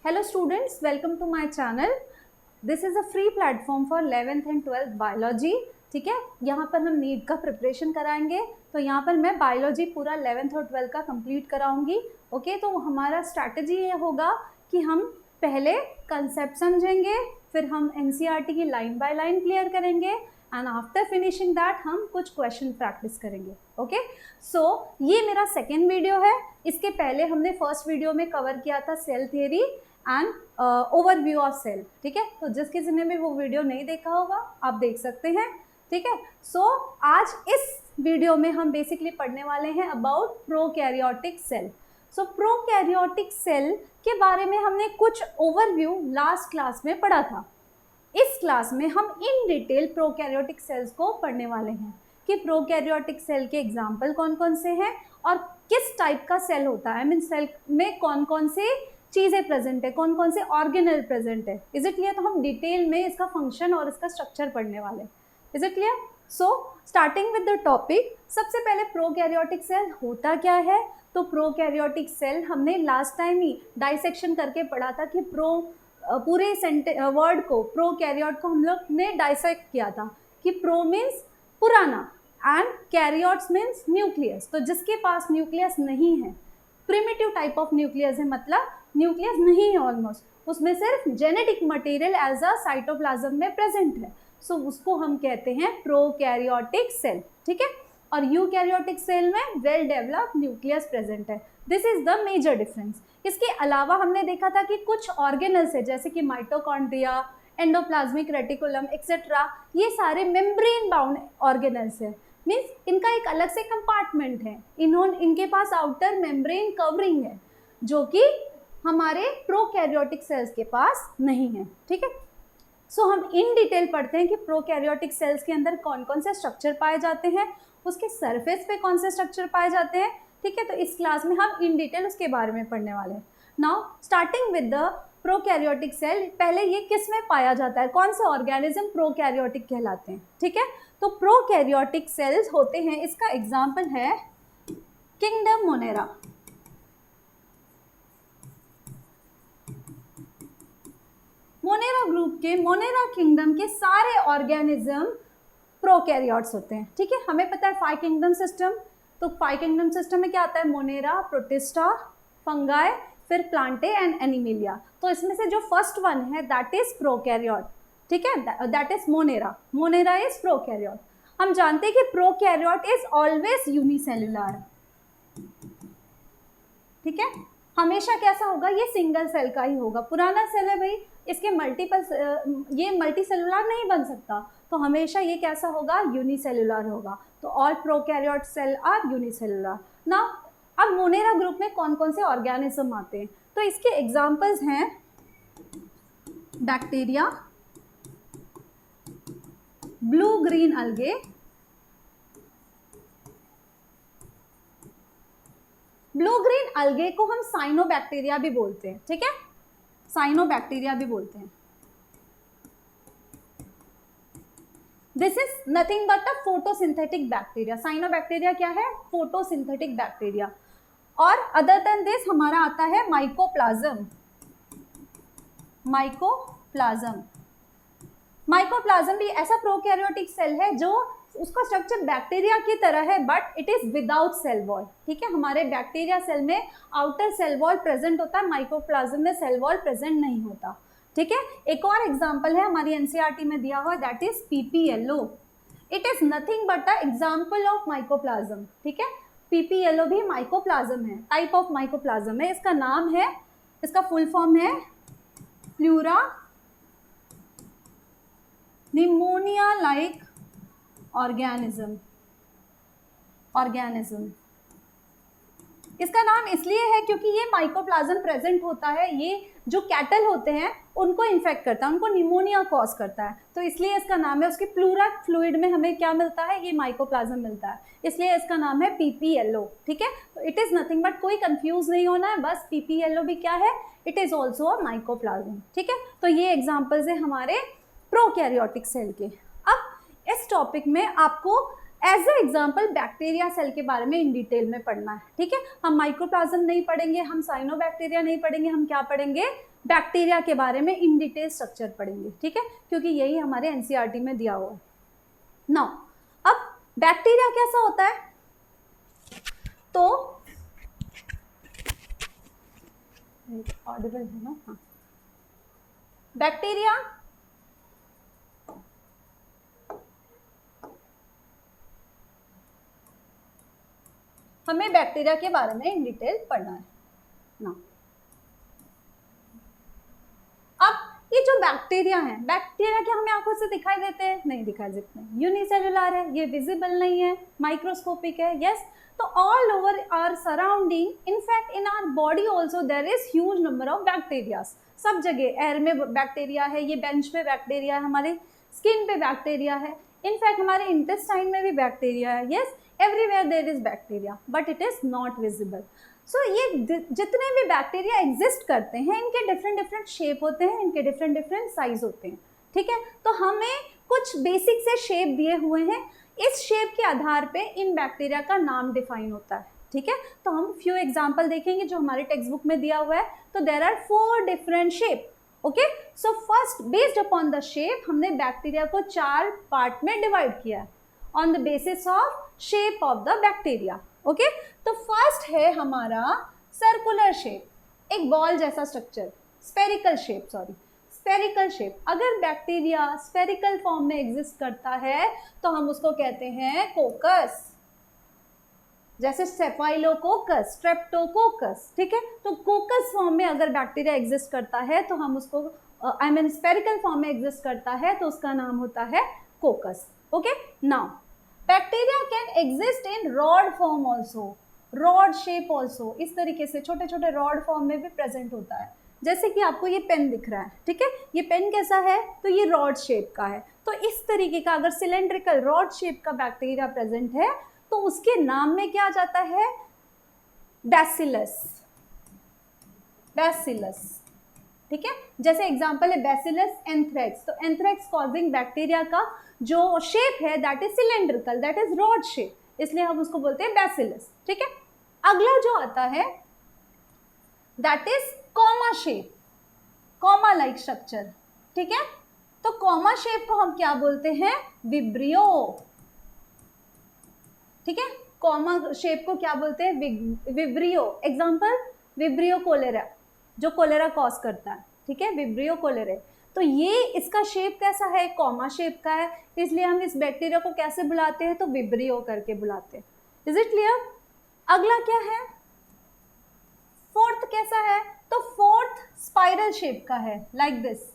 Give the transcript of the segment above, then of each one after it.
Hello students, welcome to my channel. This is a free platform for 11th and 12th biology. ठीक है, यहाँ पर हम NEET का प्रिपरेशन कराएंगे. तो यहाँ पर मैं बायोलॉजी पूरा 11th और 12th का कंप्लीट कराऊंगी. ओके, तो हमारा स्ट्रैटेजी ये होगा कि हम पहले कंसेप्ट समझेंगे, फिर हम एनसीईआरटी की लाइन बाय लाइन क्लियर करेंगे एंड आफ्टर फिनिशिंग दैट हम कुछ क्वेश्चन प्रैक्टिस करेंगे. ओके, सो ये मेरा सेकेंड वीडियो है. इसके पहले हमने फर्स्ट वीडियो में कवर किया था cell theory and overview of cell. ठीक है, तो जिस किसी ने भी वो वीडियो नहीं देखा होगा आप देख सकते हैं. ठीक है, सो आज इस वीडियो में हम बेसिकली पढ़ने वाले हैं about prokaryotic cell. So prokaryotic cell के बारे में हमने कुछ ओवरव्यू लास्ट क्लास में पढ़ा था. इस क्लास में हम इन डिटेल प्रोकैरियोटिक सेल्स को पढ़ने वाले हैं कि प्रोकैरियोटिक सेल के एग्जाम्पल कौन कौन से हैं और किस टाइप का सेल होता है. आई मीन सेल में कौन कौन से चीज़ें प्रेजेंट है, कौन कौन से ऑर्गेनल प्रेजेंट है. Is it clear? तो हम डिटेल में इसका फंक्शन और इसका स्ट्रक्चर पढ़ने वाले. Is it clear? So starting with the topic, सबसे पहले प्रोकैरियोटिक सेल होता क्या है. तो प्रोकैरियोटिक सेल हमने लास्ट टाइम ही डाइसेक्शन करके पढ़ा था कि पूरे वर्ड को प्रोकैरियोट को हम लोग ने डाइसेक्ट किया था कि प्रो मीन्स पुराना एंड कैरियोट्स मीन्स न्यूक्लियस. तो जिसके पास न्यूक्लियस नहीं है, प्रिमिटिव टाइप ऑफ न्यूक्लियस है, मतलब न्यूक्लियस नहीं है ऑलमोस्ट, उसमें सिर्फ genetic material as a cytoplasm में प्रेजेंट है. सो उसको हम कहते हैं प्रोकैरियोटिक सेल. ठीक है, और यूकैरियोटिक सेल में वेल डेवलप्ड न्यूक्लियस प्रेजेंट है. This is the major difference. इसके अलावा हमने देखा था कि कुछ ऑर्गेनल्स है जैसे कि माइटोकॉन्ड्रिया, एंडोप्लाज्मिक रेटिकुलम एक्सेट्रा, ये सारे मेम्ब्रेन बाउंड ऑर्गेनल्स है. मीन्स इनका एक अलग से कंपार्टमेंट है, इनके पास आउटर मेम्ब्रेन कवरिंग है जो कि हमारे प्रोकैरियोटिक सेल्स के पास नहीं है. ठीक है, सो हम इन डिटेल पढ़ते हैं कि प्रोकैरियोटिक सेल्स के अंदर कौन कौन से स्ट्रक्चर पाए जाते हैं, उसके सरफेस पे कौन से स्ट्रक्चर पाए जाते हैं. ठीक है, तो इस क्लास में हम इन डिटेल उसके बारे में पढ़ने वाले हैं. Now starting with the prokaryotic cell, पहले ये किस में पाया जाता है, कौन से ऑर्गेनिज्म प्रोकैरियोटिक कहलाते हैं. ठीक है, तो प्रोकैरियोटिक सेल्स होते हैं, इसका एग्जाम्पल है किंगडम मोनेरा. मोनेरा ग्रुप के, मोनेरा किंगडम के सारे ऑर्गेनिज्म प्रोकैरियोट्स होते हैं. ठीक है, हमें पता है 5 किंगडम सिस्टम. तो 5 किंगडम सिस्टम में क्या आता है, मोनेरा, प्रोटिस्टा, फंगाई, फिर प्लांटे एंड एनिमिलिया. तो इसमें से जो फर्स्ट वन है दैट इज प्रोकैरियोट. ठीक है, that is Monera. Monera is prokaryote. हम जानते हैं कि प्रोकैरियोट इज ऑलवेज यूनिसेलुलर. ठीक है, हमेशा कैसा होगा, ये सिंगल सेल का ही होगा. पुराना सेल है भाई, इसके मल्टीपल, ये मल्टी सेलुलर नहीं बन सकता, तो हमेशा ये कैसा होगा, यूनिसेलुलर होगा. तो all prokaryote cell are unicellular. ना अब मोनेरा ग्रुप में कौन कौन से ऑर्गेनिज्म आते हैं, तो इसके एग्जांपल्स हैं बैक्टीरिया, ब्लू ग्रीन अलगे, ब्लू ग्रीन अलगे को हम साइनोबैक्टीरिया भी बोलते हैं. ठीक है, साइनोबैक्टीरिया भी बोलते हैं. This is nothing but a photosynthetic bacteria. Cyanobacteria क्या है, फोटोसिंथेटिक बैक्टीरिया. और अदर देन दिस हमारा आता है माइकोप्लाज्म. माइकोप्लाज्म, माइकोप्लाज्म भी ऐसा प्रोकैरियोटिक सेल है जो उसका स्ट्रक्चर बैक्टीरिया की तरह है but it is without cell wall. ठीक है, हमारे बैक्टीरिया सेल में आउटर सेल वॉल प्रेजेंट होता है, माइकोप्लाज्म में सेल वॉल प्रेजेंट नहीं होता. ठीक है, एक और एग्जांपल है हमारी एनसीईआरटी में दिया हुआ, that is PPLO. It is nothing but a example of mycoplasma. ठीक है, पीपीएलओ भी माइकोप्लाज्म है, टाइप ऑफ माइकोप्लाज्म है. इसका नाम है, इसका फुल फॉर्म है प्लूरा निमोनिया लाइक ऑर्गेनिज्म. इसका नाम इसलिए है क्योंकि ये माइकोप्लाज्म प्रेजेंट होता है, ये जो कैटल होते हैं उनको इन्फेक्ट करता है, उनको निमोनिया कॉज करता है, तो इसलिए इसका नाम है. उसके प्लूरा फ्लूइड में हमें क्या मिलता है, ये माइकोप्लाज्म मिलता है, इसलिए इसका नाम है पीपीएलओ. ठीक है, तो इट इज नथिंग बट, कोई कंफ्यूज नहीं होना है, बस पीपीएलओ भी क्या है, it is also a mycoplasma. ठीक है, तो ये एग्जाम्पल्स है हमारे प्रोकैरियोटिक सेल के. अब इस टॉपिक में आपको as a example bacteria cell के बारे में इन डिटेल में पढ़ना है. ठीक है, हम माइकोप्लाज्म नहीं पढ़ेंगे, हम साइनोबैक्टीरिया नहीं पढ़ेंगे, हम क्या पढ़ेंगे, बैक्टीरिया के बारे में इन डिटेल स्ट्रक्चर पढ़ेंगे, ठीक है, क्योंकि यही हमारे एनसीईआरटी में दिया हुआ है। नाउ अब बैक्टीरिया कैसा होता है, तो ऑडिबल है ना, हाँ, बैक्टीरिया हमें बैक्टीरिया के बारे में इन डिटेल पढ़ना है ना। अब ये जो बैक्टीरिया है, बैक्टीरिया क्या हमें आंखों से दिखाई देते हैं? नहीं दिखाई देते हैं। यूनिसेलुलर है, ये विजिबल नहीं है, माइक्रोस्कोपिक है, यस। तो all over our surrounding, in fact in our body also there is huge number of bacteria. सब जगह एयर में बैक्टीरिया है, ये बेंच पे बैक्टीरिया है, हमारे स्किन पे बैक्टीरिया है, इनफैक्ट हमारे इंटेस्टाइन में भी बैक्टीरिया है, yes. Everywhere there is bacteria but it is not visible. So ये जितने भी बैक्टीरिया एग्जिस्ट करते हैं, इनके डिफरेंट डिफरेंट शेप होते हैं, इनके डिफरेंट डिफरेंट साइज होते हैं, ठीक है। तो हमें कुछ बेसिक से शेप दिए हुए हैं, इस शेप के आधार पे इन बैक्टीरिया का नाम डिफाइन होता है, ठीक है। तो हम फ्यू एग्जांपल देखेंगे जो हमारे टेक्स्ट बुक में दिया हुआ है। तो there are 4 different shape, okay. So first, based upon the shape, हमने बैक्टीरिया को 4 पार्ट में डिवाइड किया है on the basis of shape of the bacteria, okay. तो फर्स्ट है हमारा सर्कुलर शेप, एक बॉल जैसा structure, spherical shape, sorry spherical shape. अगर बैक्टीरिया स्फेरिकल फॉर्म में एग्जिस्ट करता है तो हम उसको कहते हैं कोकस, जैसे स्टेफाइलोकोकस, स्ट्रेप्टोकोकस, ठीक है। तो कोकस फॉर्म में अगर बैक्टीरिया एग्जिस्ट करता है तो हम उसको स्फेरिकल फॉर्म में एग्जिस्ट करता है तो उसका नाम होता है कोकस, okay. Now bacteria can exist in rod form also, rod shape also, इस तरीके से छोटे छोटे रॉड फॉर्म में भी प्रेजेंट होता है। जैसे कि आपको ये पेन दिख रहा है, ठीक है, ये पेन कैसा है, तो ये रॉड शेप का है। तो इस तरीके का अगर सिलेंड्रिकल रॉड शेप का बैक्टीरिया प्रेजेंट है तो उसके नाम में क्या आ जाता है, बैसिलस, बैसिलस, ठीक है। जैसे एग्जांपल है बैसिलस एंथ्रेक्स, तो एंथ्रेक्स कॉजिंग बैक्टीरिया का जो शेप है that is cylindrical, that is rod shape, इसलिए हम उसको बोलते हैं बैसिलस, ठीक है। अगला जो आता है that is comma shape, comma like structure, ठीक है। तो कॉमा शेप को हम क्या बोलते हैं, विब्रियो, ठीक है। कॉमा शेप को क्या बोलते हैं, विब्रियो। एग्जांपल विब्रियो कोलेरा, जो कोलेरा कॉज करता है, ठीक है, विब्रियो कोलेरा। तो ये इसका शेप कैसा है, कॉमा शेप का है, इसलिए हम इस बैक्टीरिया को कैसे बुलाते हैं, तो विब्रियो करके बुलाते हैं। Is it clear? अगला क्या है, फोर्थ कैसा है, तो फोर्थ स्पाइरल शेप का है, लाइक दिस।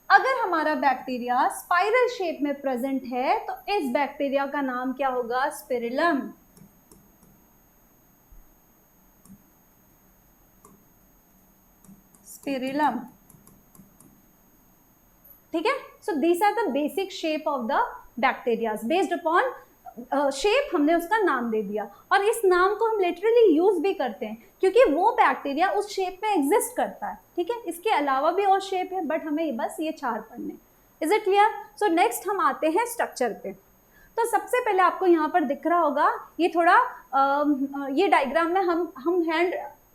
अगर हमारा बैक्टीरिया स्पाइरल शेप में प्रेजेंट है तो इस बैक्टीरिया का नाम क्या होगा, स्पिरिलम, स्पिरिलम, ठीक है। So these are the basic shape of the bacteria, based upon shape हमने उसका नाम दे दिया, और इस नाम को हम लिटरली यूज भी करते हैं क्योंकि वो बैक्टीरिया उस शेप में एग्जिस्ट करता है, ठीक है। इसके अलावा भी और शेप है बट हमें बस ये 4 पढ़ने। Is it clear? So next हम आते हैं स्ट्रक्चर पे। तो सबसे पहले आपको यहाँ पर दिख रहा होगा, ये थोड़ा ये डायग्राम में हम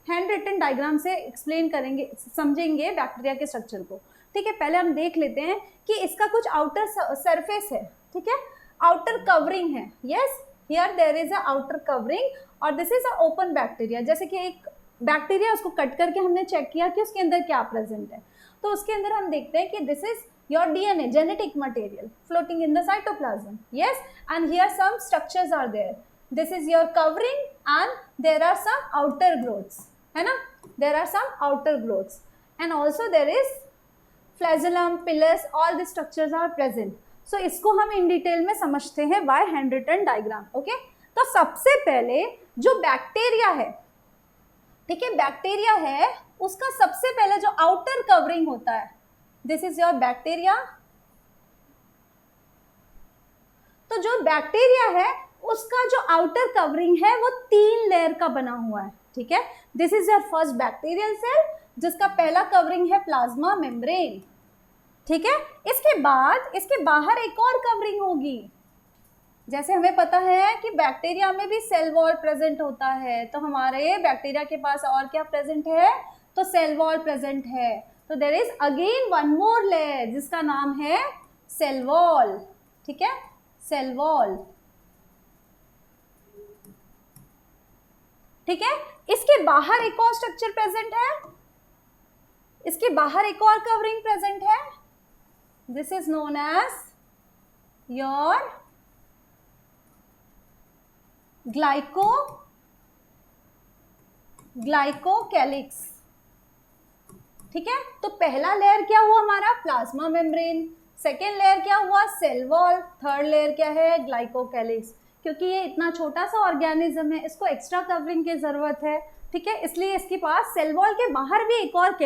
हैंड रिटन डायग्राम से एक्सप्लेन करेंगे, समझेंगे बैक्टीरिया के स्ट्रक्चर को, ठीक है। पहले हम देख लेते हैं कि इसका कुछ आउटर सरफेस है, ठीक है, आउटर कवरिंग है, yes, here there is a outer covering और this is a open bacteria. जैसे कि एक बैक्टीरिया, उसको कट करके हमने चेक किया कि उसके अंदर क्या प्रेजेंट है, तो उसके अंदर हम देखते हैं कि this is your DNA, genetic material floating in the cytoplasm, yes, and here some structures are there, this is your covering and there are some outer growths, है ना, there are some outer growths and also there is flagellum, pilus, all the structures are present. So इसको हम in detail में समझते हैं by hand written diagram, okay. तो सबसे पहले जो बैक्टीरिया है, ठीक है, बैक्टीरिया है, उसका सबसे पहले जो आउटर कवरिंग होता है, दिस इज योर बैक्टीरिया। तो जो बैक्टीरिया है उसका जो आउटर कवरिंग है वो 3 लेयर का बना हुआ है, ठीक है। This is your first bacterial cell, जिसका पहला कवरिंग है प्लाज्मा मेम्ब्रेन, ठीक है। इसके बाद इसके बाहर एक और कवरिंग होगी, जैसे हमें पता है कि बैक्टीरिया में भी सेल वॉल प्रेजेंट होता है, तो हमारे बैक्टीरिया के पास और क्या प्रेजेंट है, तो तो सेल वॉल प्रेजेंट है। तो there is again one more layer जिसका नाम है सेल वॉल, ठीक है, सेल वॉल, ठीक है। इसके बाहर एक और स्ट्रक्चर प्रेजेंट है, इसके बाहर एक और कवरिंग प्रेजेंट है, this is known as your glycocalyx, ठीक है। तो पहला लेयर क्या हुआ हमारा, प्लाज्मा मेम्ब्रेन, सेकेंड लेयर क्या हुआ, सेल वॉल, थर्ड लेयर क्या है, ग्लाइकोकैलिक्स। क्योंकि ये इतना छोटा सा ऑर्गेनिज्म है, इसको एक्स्ट्रा कवरिंग की जरूरत है, ठीक है, इसलिए इसके पास सेल वॉल के बाहर भी एक और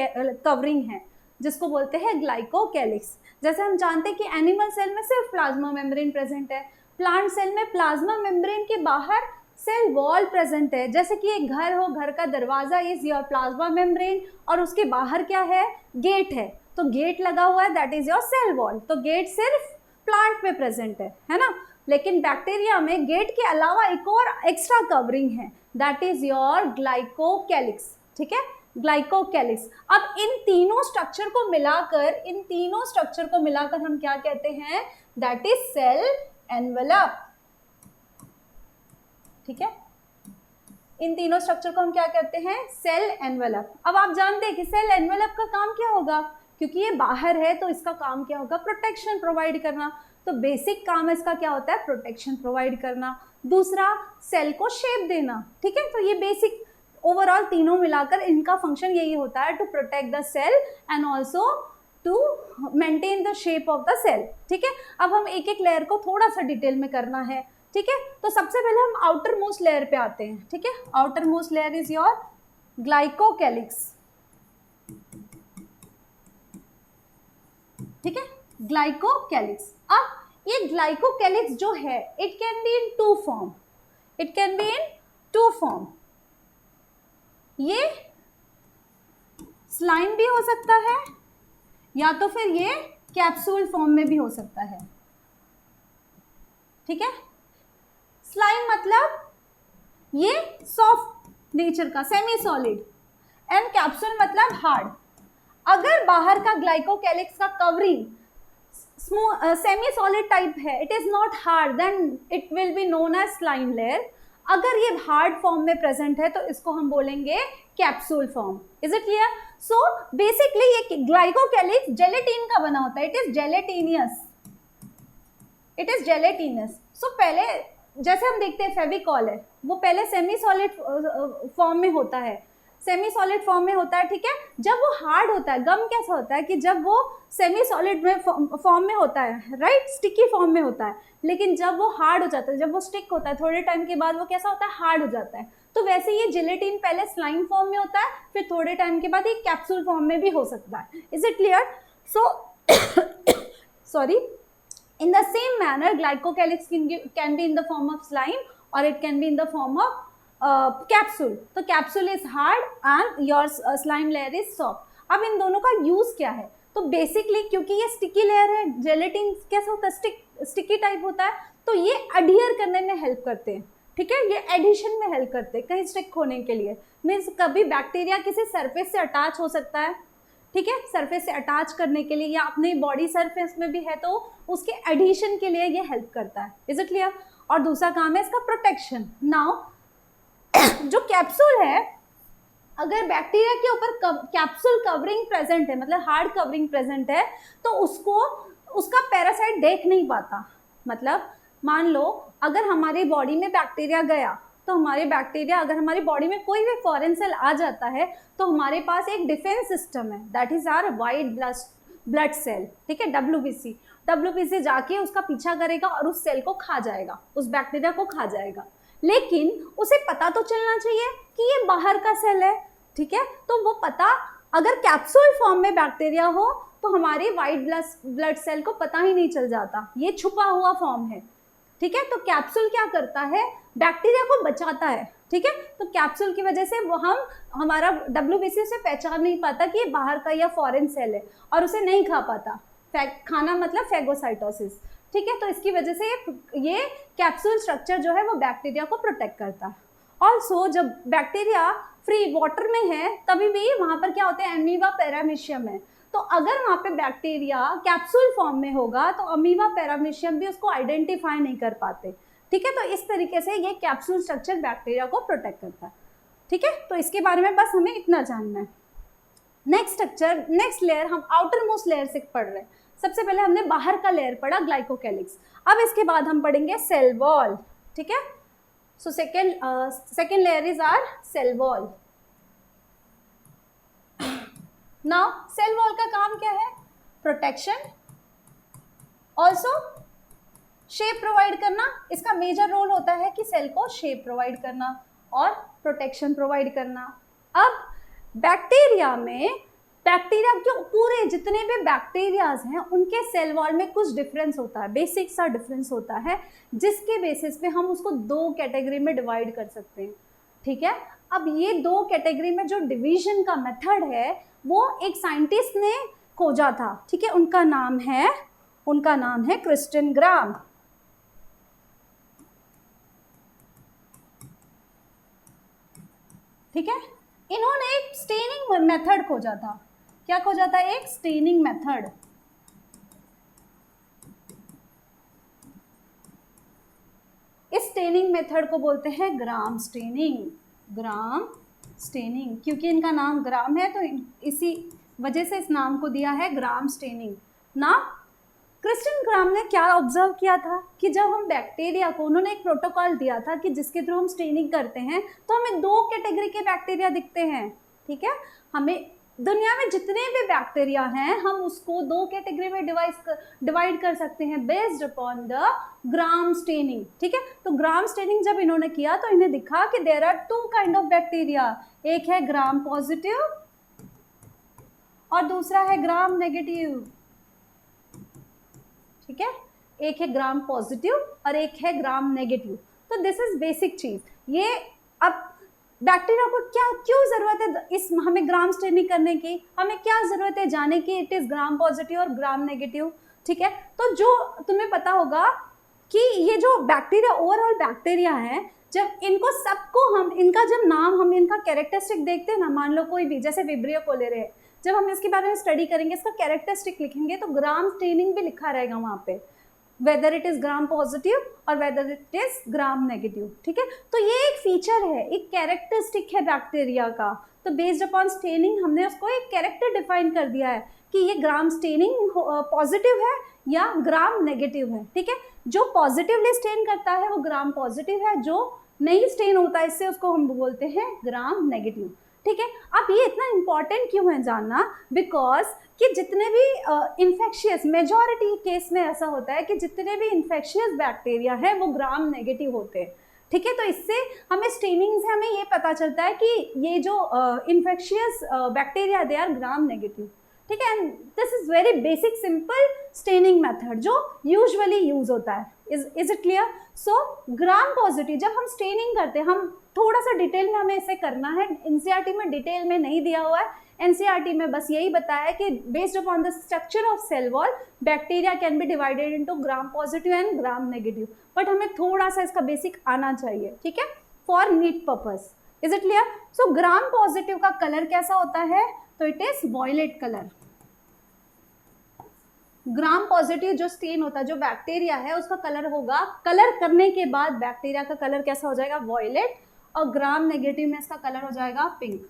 कवरिंग है जिसको बोलते हैं ग्लाइकोकैलिक्स। जैसे हम जानते हैं कि एनिमल सेल में सिर्फ प्लाज्मा मेम्ब्रेन प्रेजेंट है, प्लांट सेल में प्लाज्मा मेम्ब्रेन के बाहर सेल वॉल प्रेजेंट है। जैसे कि एक घर हो, घर का दरवाजा इज योर प्लाज्मा मेम्ब्रेन और उसके बाहर क्या है, गेट है, तो गेट लगा हुआ है, that is your cell wall. तो गेट सिर्फ प्लांट में प्रेजेंट है ना, लेकिन बैक्टीरिया में गेट के अलावा एक और एक्स्ट्रा कवरिंग है, दैट इज योर ग्लाइकोकैलिक्स, ठीक है, ग्लाइकोकैलिक्स। अब इन तीनों स्ट्रक्चर को मिलाकर हम क्या कहते हैं, दैट इज सेल एनवेलप, ठीक है। इन तीनों स्ट्रक्चर को हम क्या कहते हैं, सेल एनवेलप। अब आप जानते हैं कि सेल एनवेलप का काम क्या होगा, क्योंकि ये बाहर है तो इसका काम क्या होगा, प्रोटेक्शन प्रोवाइड करना। तो बेसिक काम इसका क्या होता है, प्रोटेक्शन प्रोवाइड करना। दूसरा, सेल को शेप देना, ठीक है। तो ये बेसिक ओवरऑल तीनों मिलाकर इनका फंक्शन यही होता है, to protect the cell and also to maintain the shape of the cell, ठीक है। अब हम एक एक लेयर को थोड़ा सा डिटेल में करना है, ठीक है। तो सबसे पहले हम आउटर मोस्ट लेयर पे आते हैं, ठीक है। Outermost layer is your glycocalyx, ठीक है, ग्लाइकोकैलिक्स। अब ये ग्लाइकोकैलिक्स जो है, it can be in two form, ये स्लाइम भी हो सकता है या तो फिर ये कैप्सूल फॉर्म में भी हो सकता है, ठीक है। स्लाइम मतलब ये सॉफ्ट नेचर का, सेमी सॉलिड, एंड कैप्सूल मतलब हार्ड। अगर बाहर का ग्लाइकोकैलिक्स का कवरिंग सेमी सॉलिड टाइप है, it is not hard, then it will be known as slime layer. अगर ये हार्ड फॉर्म में प्रेजेंट है तो इसको हम बोलेंगे capsule form. Is it clear? So basically ये ग्लाइकोकैलिक्स जेलेटिन का बना होता है, इट इज जेलेटिनियस। सो पहले जैसे हम देखते हैं फेविकॉल है, वो पहले सेमी सॉलिड फॉर्म में होता है, ठीक है। जब वो हार्ड होता है, गम कैसा होता है कि जब वो सेमी सॉलिड में फॉर्म में होता है, राइट, स्टिकी फॉर्म में होता है, लेकिन जब वो हार्ड हो जाता है, जब वो स्टिक होता है, थोड़े टाइम के बाद वो कैसा होता है, हार्ड हो जाता है। तो वैसे ये जिलेटिन पहले स्लाइम फॉर्म में होता है, फिर थोड़े टाइम के बाद ये कैप्सूल फॉर्म में भी हो सकता है। Is it clear? So sorry, in the same manner glycocalyx can be in the form of slime or it can be in the form of capsule. तो capsule is hard and your slime layer is soft. अब इन दोनों का use क्या है? तो basically क्योंकि ये sticky layer है, जेलेटिन कैसा होता है, स्टिकी टाइप होता है, तो ये अडियर करने में हेल्प करते हैं, ठीक है, ये एडिशन में हेल्प करते हैं कहीं स्टिक होने के लिए। मीन्स कभी बैक्टीरिया किसी सरफेस से अटैच हो सकता है, ठीक है, सरफेस से अटैच करने के लिए, या अपने बॉडी सरफेस में भी है तो उसके एडिशन के लिए ये हेल्प करता है। Is it clear? और दूसरा काम है इसका प्रोटेक्शन। नाउ जो कैप्सूल है, अगर बैक्टीरिया के ऊपर कैप्सूल कवरिंग प्रेजेंट है, मतलब हार्ड कवरिंग प्रेजेंट है, तो उसको उसका पैरासाइट देख नहीं पाता। मतलब मान लो अगर हमारी बॉडी में बैक्टीरिया गया, तो हमारे बैक्टीरिया, अगर हमारी बॉडी में कोई भी फॉरेन सेल आ जाता है, तो हमारे पास एक डिफेंस सिस्टम है, that is our white blood cell, ठीक है, डब्ल्यूबीसी जाके उसका पीछा करेगा और उस सेल को खा जाएगा, उस बैक्टीरिया को खा जाएगा। लेकिन उसे पता तो चलना चाहिए कि ये बाहर का सेल है, ठीक है। तो वो पता, अगर कैप्सूल फॉर्म में बैक्टीरिया हो तो हमारे वाइट ब्लड सेल को पता ही नहीं चल जाता, ये छुपा हुआ फॉर्म है, ठीक है। तो कैप्सूल क्या करता है, बैक्टीरिया को बचाता है, ठीक है। तो कैप्सूल की वजह से वो हमारा डब्ल्यूबीसी उसे पहचान नहीं पाता कि ये बाहर का या फॉरेन सेल है, और उसे नहीं खा पाता। खाना मतलब फेगोसाइटोसिस, ठीक है। तो इसकी वजह से ये कैप्सूल स्ट्रक्चर जो है वो बैक्टीरिया को प्रोटेक्ट करता है। ऑल्सो जब बैक्टीरिया फ्री वाटर में है तभी भी वहाँ पर क्या होते हैं, अमीबा पैरामीशियम है। तो अगर वहाँ पे बैक्टीरिया कैप्सूल फॉर्म में होगा तो अमीबा पैरामीशियम भी उसको आइडेंटिफाई नहीं कर पाते, ठीक है। तो इस तरीके से ये कैप्सूल स्ट्रक्चर बैक्टीरिया को प्रोटेक्ट करता है, ठीक है। तो इसके बारे में बस हमें इतना जानना है। नेक्स्ट स्ट्रक्चर, नेक्स्ट लेयर हम आउटर मोस्ट लेयर से पढ़ रहे हैं। सबसे पहले हमने बाहर का लेयर पढ़ा ग्लाइकोकैलिक्स, अब इसके बाद हम पढ़ेंगे सेल वॉल, ठीक है। So second layer is our cell wall. Now cell wall का काम क्या है, प्रोटेक्शन, ऑल्सो शेप प्रोवाइड करना। इसका मेजर रोल होता है कि सेल को शेप प्रोवाइड करना और प्रोटेक्शन प्रोवाइड करना। अब बैक्टीरिया में, बैक्टीरिया के पूरे जितने भी बैक्टीरियाज हैं उनके सेल वॉल में कुछ डिफरेंस होता है, बेसिक सा डिफरेंस होता है, जिसके बेसिस पे हम उसको दो कैटेगरी में डिवाइड कर सकते हैं, ठीक है। अब ये दो कैटेगरी में जो डिवीजन का मेथड है वो एक साइंटिस्ट ने खोजा था, ठीक है। उनका नाम है क्रिस्टिन ग्राम, ठीक है। इन्होंने एक स्टेनिंग मेथड खोजा था। क्या खोजा था, एक स्टेनिंग मेथड। इस स्टेनिंग मेथड को बोलते हैं ग्राम स्टेनिंग, ग्राम स्टेनिंग। क्योंकि इनका नाम ग्राम है तो इसी वजह से इस नाम को दिया है ग्राम स्टेनिंग ना। क्रिस्टिन ग्राम ने क्या ऑब्जर्व किया था कि जब हम बैक्टीरिया को, उन्होंने एक प्रोटोकॉल दिया था कि जिसके थ्रू हम स्टेनिंग करते हैं तो हमें दो कैटेगरी के बैक्टीरिया दिखते हैं, ठीक है। हमें दुनिया में जितने भी बैक्टीरिया हैं हम उसको दो कैटेगरी में डिवाइड कर सकते हैं based upon the gram staining, ठीक है। तो ग्राम स्टेनिंग जब इन्होंने किया तो इन्हें दिखा कि there are two kind of bacteria, एक है ग्राम पॉजिटिव और दूसरा है ग्राम नेगेटिव, ठीक है। एक है ग्राम पॉजिटिव और एक है ग्राम नेगेटिव। तो दिस इज बेसिक चीज। ये अब बैक्टीरिया को क्यों जरूरत है इस हमें ग्राम स्टेनिंग करने की, हमें क्या जरूरत है जाने की इट इज ग्राम पॉजिटिव और ग्राम नेगेटिव, ठीक है। तो जो तुम्हें पता होगा कि ये जो बैक्टीरिया, ओवरऑल बैक्टीरिया है, जब इनको सबको हम इनका जब नाम, हम इनका कैरेक्टरिस्टिक देखते हैं ना, मान लो कोई भी जैसे विब्रियो कोलेरे है, जब हम इसके बारे में स्टडी करेंगे, इसका कैरेक्टरिस्टिक लिखेंगे तो ग्राम स्टेनिंग भी लिखा रहेगा वहाँ पे, whether it is gram positive और whether it is gram negative, ठीक है। तो ये एक फीचर है, एक कैरेक्टरिस्टिक है बैक्टीरिया का। तो बेस्ड अपॉन स्टेनिंग हमने उसको एक कैरेक्टर डिफाइन कर दिया है कि ये ग्राम स्टेनिंग पॉजिटिव है या ग्राम नेगेटिव है, ठीक है। जो पॉजिटिवली स्टेन करता है वो ग्राम पॉजिटिव है, जो नहीं स्टेन होता है इससे उसको हम बोलते हैं ग्राम नेगेटिव, ठीक है। अब ये इतना इंपॉर्टेंट क्यों है जानना, बिकॉज कि जितने भी इन्फेक्शियस, मेजॉरिटी केस में ऐसा होता है कि जितने भी इन्फेक्शियस बैक्टीरिया हैं वो ग्राम नेगेटिव होते हैं, ठीक है। तो इससे हमें स्टेनिंग से हमें ये पता चलता है कि ये जो infectious bacteria they are gram negative, ठीक है। And this is very basic simple staining method जो यूजुअली यूज होता है। Is it clear? So gram positive जब हम स्टेनिंग करते हैं, हम थोड़ा सा डिटेल में हमें इसे करना है, एनसीईआरटी में डिटेल में नहीं दिया हुआ है, एनसीईआरटी में बस यही बताया है कि based upon the structure of cell wall bacteria can be divided into gram positive and gram negative, but हमें थोड़ा सा इसका बेसिक आना चाहिए, ठीक है, for NEET purpose. Is it clear? So gram positive का कलर कैसा होता है, तो it is violet colour. Gram positive जो स्टेन होता है, जो बैक्टीरिया है उसका कलर होगा, कलर करने के बाद बैक्टीरिया का कलर कैसा हो जाएगा, वॉयलेट, और ग्राम नेगेटिव में इसका कलर हो जाएगा पिंक।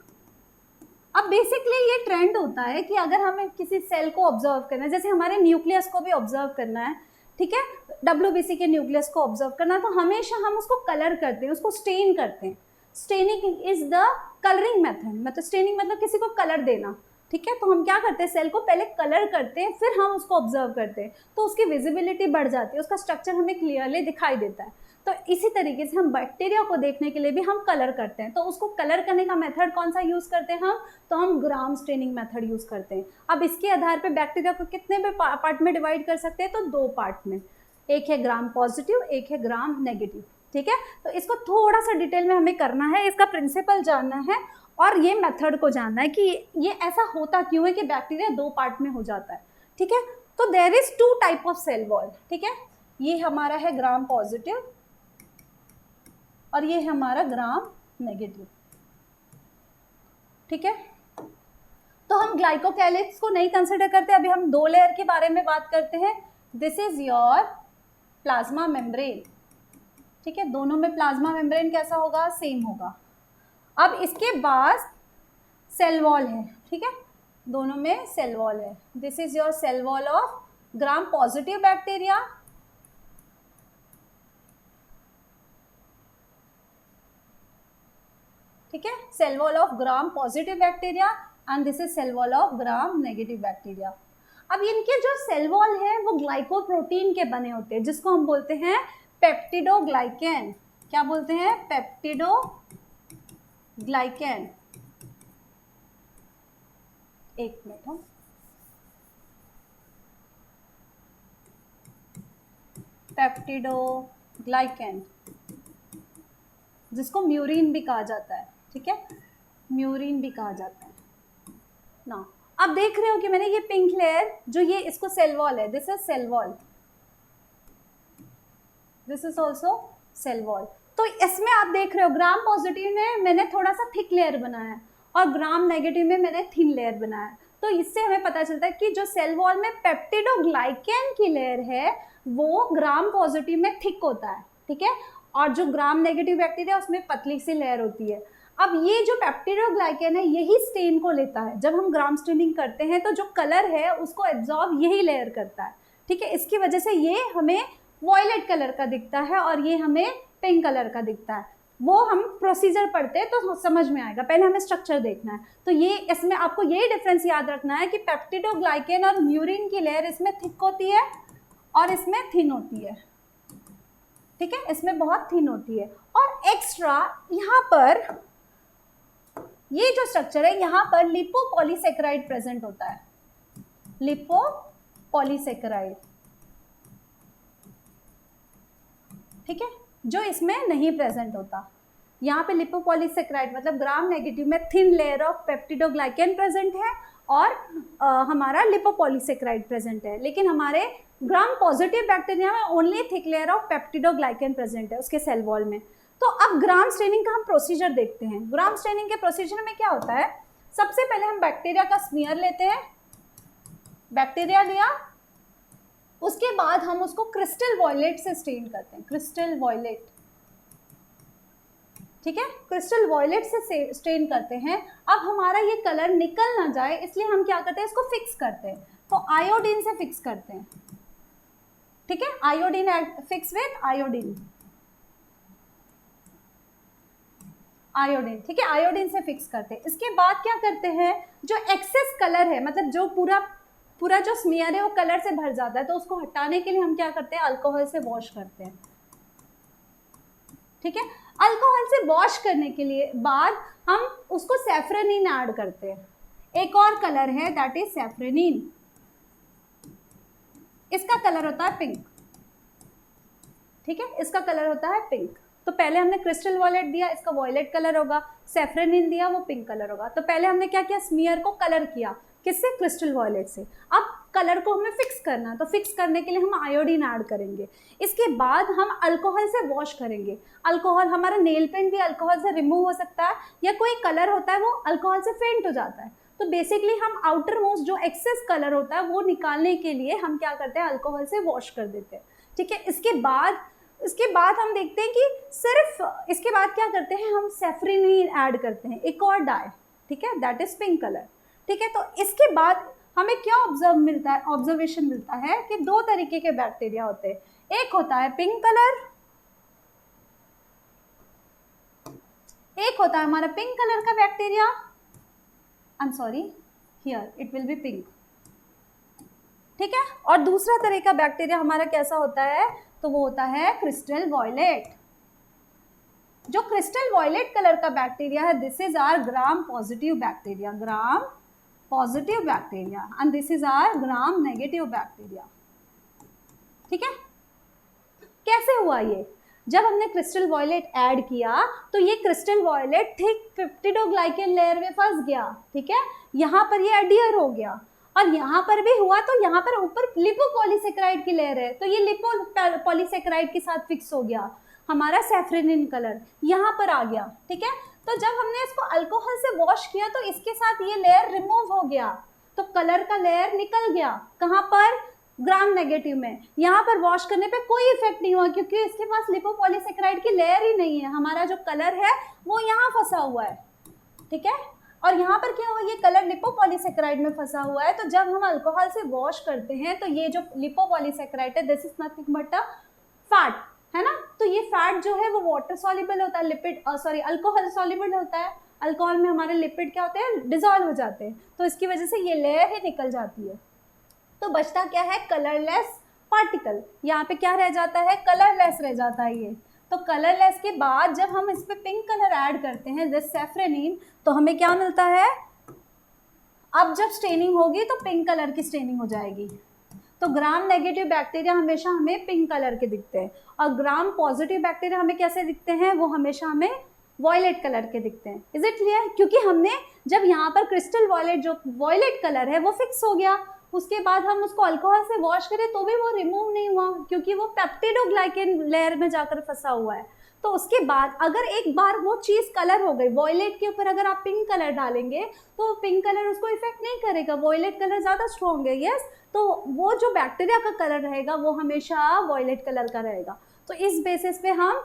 अब बेसिकली ये ट्रेंड होता है कि अगर हमें किसी सेल को ऑब्जर्व करना है, जैसे हमारे न्यूक्लियस को भी ऑब्जर्व करना है, ठीक है, WBC के न्यूक्लियस को ऑब्जर्व करना है, तो हमेशा हम उसको कलर करते हैं, उसको स्टेन करते हैं। Staining is the colouring method, मतलब स्टेनिंग मतलब किसी को कलर देना, ठीक है। तो हम क्या करते हैं, सेल को पहले कलर करते हैं, फिर हम उसको ऑब्जर्व करते हैं, तो उसकी विजिबिलिटी बढ़ जाती है, उसका स्ट्रक्चर हमें क्लियरली दिखाई देता है। तो इसी तरीके से हम बैक्टीरिया को देखने के लिए भी हम कलर करते हैं। तो उसको कलर करने का मेथड कौन सा यूज करते हैं हम, तो हम ग्राम स्टेनिंग मेथड यूज करते हैं। अब इसके आधार पे बैक्टीरिया को कितने भी पार्ट में डिवाइड कर सकते हैं, तो दो पार्ट में, एक है ग्राम पॉजिटिव, एक है ग्राम नेगेटिव, ठीक है। तो इसको थोड़ा सा डिटेल में हमें करना है, इसका प्रिंसिपल जानना है और ये मेथड को जानना है कि ये ऐसा होता क्यों है कि बैक्टीरिया दो पार्ट में हो जाता है, ठीक है। तो there is two type of cell wall, ठीक है। ये हमारा है ग्राम पॉजिटिव और ये हमारा ग्राम नेगेटिव। ठीक है, तो हम ग्लाइकोकैलिक्स को नहीं कंसिडर करते, अभी हम 2 लेयर के बारे में बात करते हैं। This is your plasma membrane. ठीक है, दोनों में प्लाज्मा मेम्ब्रेन कैसा होगा, सेम होगा। अब इसके बाद सेल वॉल है। ठीक है, दोनों में सेल वॉल है। This is your cell wall of gram positive bacteria, ठीक है, cell wall of gram positive bacteria and this is cell wall of gram negative bacteria. अब इनके जो सेल वॉल है वो ग्लाइकोप्रोटीन के बने होते हैं, जिसको हम बोलते हैं पेप्टिडोग्लाइकेन। क्या बोलते हैं, पेप्टिडोग्लाइकेन। एक मिनट हम पेप्टिडोग्लाइकेन, जिसको म्यूरिन भी कहा जाता है। ठीक है, म्यूरिन भी कहा जाता है ना। अब देख रहे हो कि मैंने ये पिंक लेयर जो ये इसको सेल वॉल है, this is cell wall, this is also cell wall. तो इसमें आप देख रहे हो ग्राम पॉजिटिव में मैंने थोड़ा सा थिक लेयर बनाया है और ग्राम नेगेटिव में मैंने थिन लेयर बनाया है। तो इससे हमें पता चलता है कि जो सेल वॉल में पेप्टिडोग्लाइकेन की लेयर है वो ग्राम पॉजिटिव में थिक होता है। ठीक है, और जो ग्राम नेगेटिव बैक्टीरिया उसमें पतली सी लेयर होती है। अब ये जो पेप्टिडोग्लाइकेन है यही स्टेन को लेता है। जब हम ग्राम स्टेनिंग करते हैं तो जो कलर है उसको एब्जॉर्ब यही लेयर करता है। ठीक है, इसकी वजह से ये हमें वॉयलेट कलर का दिखता है और ये हमें पिंक कलर का दिखता है। वो हम प्रोसीजर पढ़ते हैं तो समझ में आएगा, पहले हमें स्ट्रक्चर देखना है। तो ये इसमें आपको यही डिफरेंस याद रखना है कि पेप्टिडोग्लाइकेन और म्यूरिन की लेयर इसमें थिक होती है और इसमें थिन होती है। ठीक है, इसमें बहुत थिन होती है। और एक्स्ट्रा यहाँ पर ये जो स्ट्रक्चर है यहाँ पर लिपोपॉलीसेकेराइड प्रेजेंट होता है, लिपोपॉलीसेकेराइड। ठीक है, जो इसमें नहीं प्रेजेंट होता। यहाँ पे लिपोपॉलीसेकेराइड मतलब ग्राम नेगेटिव में thin layer of peptidoglycan present है और हमारा लिपोपॉलीसेकेराइड प्रेजेंट है। लेकिन हमारे ग्राम पॉजिटिव बैक्टीरिया में only thick layer of peptidoglycan present है उसके सेल वॉल में। तो अब ग्राम स्टेनिंग का हम प्रोसीजर देखते हैं। ग्राम स्टेनिंग के प्रोसीजर में क्या होता है, सबसे पहले हम बैक्टीरिया का स्मीयर लेते हैं। बैक्टीरिया लिया, उसके बाद हम उसको क्रिस्टल वॉयलेट से स्टेन करते हैं, क्रिस्टल वॉयलेट। ठीक है, क्रिस्टल वॉयलेट से स्टेन करते हैं। अब हमारा ये कलर निकल ना जाए इसलिए हम क्या करते हैं, इसको फिक्स करते हैं। तो आयोडीन से फिक्स करते हैं। ठीक है, iodine fix with iodine, iodine. ठीक है, आयोडीन से फिक्स करते हैं। इसके बाद क्या करते हैं, जो एक्सेस कलर है मतलब जो पूरा जो स्मीयर है वो कलर से भर जाता है, तो उसको हटाने के लिए हम क्या करते हैं, अल्कोहल से वॉश करते हैं। ठीक है, अल्कोहल से वॉश करने के लिए बाद हम उसको सैफ्रोनिन ऐड करते हैं। एक और कलर है दैट इज सैफ्रोनिन, इसका कलर होता है पिंक। ठीक है, इसका कलर होता है पिंक। तो पहले हमने क्रिस्टल वॉयलेट दिया, इसका वॉयलेट कलर होगा, सैफ्रोनिन दिया वो पिंक कलर होगा। तो पहले हमने क्या किया, स्मीयर को कलर किया, किससे, क्रिस्टल वॉयलेट से। अब कलर को हमें फिक्स करना है, तो फिक्स करने के लिए हम आयोडीन ऐड करेंगे। इसके बाद हम अल्कोहल से वॉश करेंगे। अल्कोहल, हमारा नेल पेंट भी अल्कोहल से रिमूव हो सकता है, या कोई कलर होता है वो अल्कोहल से फेंट हो जाता है। तो बेसिकली हम आउटर मोस्ट जो एक्सेस कलर होता है वो निकालने के लिए हम क्या करते हैं, अल्कोहल से वॉश कर देते हैं। ठीक है, इसके बाद हम देखते हैं कि सिर्फ इसके बाद क्या करते हैं, हम सैफ्रोनिन ऐड करते हैं, एक और डाई। ठीक है, दैट इज पिंक कलर। ठीक है, तो इसके बाद हमें क्या ऑब्जर्वेशन मिलता है कि 2 तरीके के बैक्टीरिया होते हैं। एक होता है पिंक कलर, एक होता है हमारा पिंक कलर का bacteria. I am sorry, here it will B pink. ठीक है, और दूसरा तरह का बैक्टीरिया हमारा कैसा होता है, तो वो होता है क्रिस्टल वॉयलेट। जो क्रिस्टल वॉयलेट कलर का बैक्टीरिया है, this is our gram positive bacteria, gram positive bacteria, and this is our gram negative bacteria. ठीक है, कैसे हुआ ये, जब हमने क्रिस्टल वॉयलेट ऐड किया तो ये crystal violet thick peptidoglycan layer में फंस गया। ठीक है, यहाँ पर ये एडियर हो गया, और यहाँ पर भी हुआ, तो यहाँ पर ऊपर लिपोपॉलीसेकेराइड की लेयर है, तो ये लिपोपॉलीसेकेराइड के साथ फिक्स हो गया। हमारा सैफरनिन कलर यहाँ पर आ गया, ठीक है। तो जब हमने इसको अल्कोहल से वॉश किया तो इसके साथ ये लेयर रिमूव हो गया, तो कलर का लेयर निकल गया। कहाँ पर? ग्राम नेगेटिव में। यहाँ पर वॉश करने पे कोई इफेक्ट नहीं हुआ क्योंकि इसके पास लिपोपॉलीसेकेराइड की लेयर ही नहीं है, हमारा जो कलर है वो यहाँ फंसा हुआ है, ठीक है। और यहाँ पर क्या हुआ, ये कलर लिपोपॉलीसेकेराइड में फंसा हुआ है। तो जब हम अल्कोहल से वॉश करते हैं तो ये जो लिपोपॉलीसेकेराइड है, this is nothing but a fat, है ना। तो ये फैट जो है वो वाटर सॉल्युबल होता है, अल्कोहल सॉल्युबल होता है। अल्कोहल में हमारे लिपिड क्या होते हैं, डिजॉल्व हो जाते हैं, तो इसकी वजह से ये लेयर ही निकल जाती है। तो बचता क्या है, कलरलेस पार्टिकल। यहाँ पे क्या रह जाता है, कलरलेस रह जाता है ये। तो कलरलेस के बाद जब हम इस पे पिंक कलर ऐड करते हैं, दिस सैफरनिन, तो हमें क्या मिलता है, अब जब स्टेनिंग होगी तो पिंक कलर की स्टेनिंग हो जाएगी। तो ग्राम नेगेटिव बैक्टीरिया हमेशा हमें पिंक कलर के दिखते हैं और ग्राम पॉजिटिव बैक्टीरिया हमें कैसे दिखते हैं, वो हमेशा हमें वॉयलेट कलर के दिखते हैं। Is it clear? क्योंकि हमने जब यहाँ पर क्रिस्टल वॉयलेट जो वॉयलेट कलर है वो फिक्स हो गया, उसके बाद हम उसको अल्कोहल से वॉश करें तो भी वो रिमूव नहीं हुआ क्योंकि वो पेप्टिडोग्लाइकेन लेयर में जाकर फंसा हुआ है। तो उसके बाद अगर एक बार वो चीज़ कलर हो गई, वॉयलेट के ऊपर अगर आप पिंक कलर डालेंगे तो पिंक कलर उसको इफेक्ट नहीं करेगा, वॉयलेट कलर ज़्यादा स्ट्रॉन्ग है, यस। तो वो जो बैक्टीरिया का कलर रहेगा वो हमेशा वॉयलेट कलर का रहेगा। तो इस बेसिस पे हम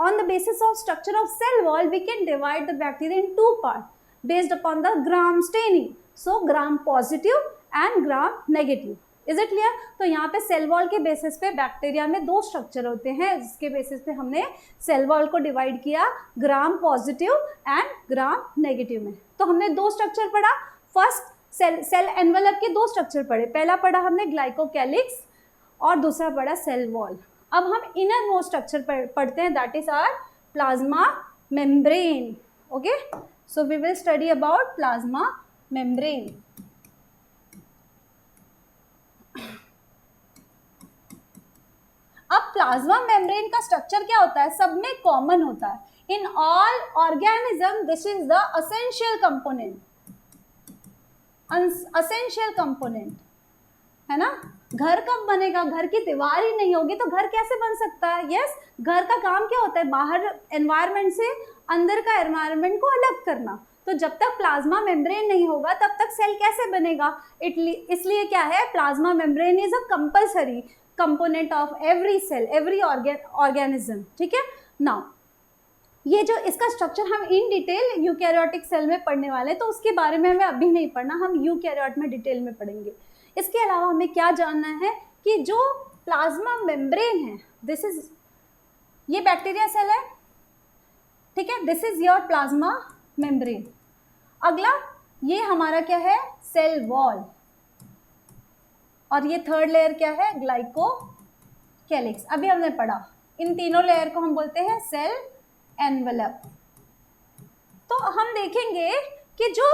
on the basis of structure of cell wall we can divide the bacteria in 2 part based upon the gram staining. So gram positive and gram negative. Is it clear? तो यहाँ पे cell wall के basis पे bacteria में 2 structure होते हैं, जिसके basis पे हमने सेल वॉल को डिवाइड किया ग्राम पॉजिटिव एंड ग्राम नेगेटिव में। तो हमने 2 स्ट्रक्चर पढ़ा। फर्स्ट सेल एनवेलप के 2 स्ट्रक्चर पढ़े, पहला पढ़ा हमने ग्लाइकोकैलिक्स और दूसरा पढ़ा सेल वॉल। अब हम इनर मोस्ट स्ट्रक्चर पढ़ते हैं, that is our plasma membrane. Okay, so we will study about plasma membrane. अब प्लाज्मा मेम्ब्रेन का स्ट्रक्चर क्या होता है, सब में कॉमन होता है। In all organism this is the essential component, essential component, है ना। घर कब बनेगा, घर की दीवार ही नहीं होगी तो घर कैसे बन सकता है? यस, घर का काम क्या होता है, बाहर एनवायरनमेंट से अंदर का एनवायरनमेंट को अलग करना। तो जब तक प्लाज्मा मेम्ब्रेन नहीं होगा तब तक सेल कैसे बनेगा? इसलिए क्या है, plasma membrane is a compulsory component of every cell, every organism, ठीक है। नाउ ये जो इसका स्ट्रक्चर हम इन डिटेल यूकैरियोटिक सेल में पढ़ने वाले हैं, तो उसके बारे में हमें अभी नहीं पढ़ना, हम यूकैरियोट में डिटेल में पढ़ेंगे। इसके अलावा हमें क्या जानना है कि जो प्लाज्मा मेम्ब्रेन है, दिस इज, ये बैक्टीरिया सेल है, ठीक है, this is your plasma membrane. अगला ये हमारा क्या है, सेल वॉल, और ये थर्ड लेयर क्या है, ग्लाइकोकैलिक्स। अभी हमने पढ़ा, इन तीनों लेयर को हम बोलते हैं सेल एनवेलप। तो हम देखेंगे कि जो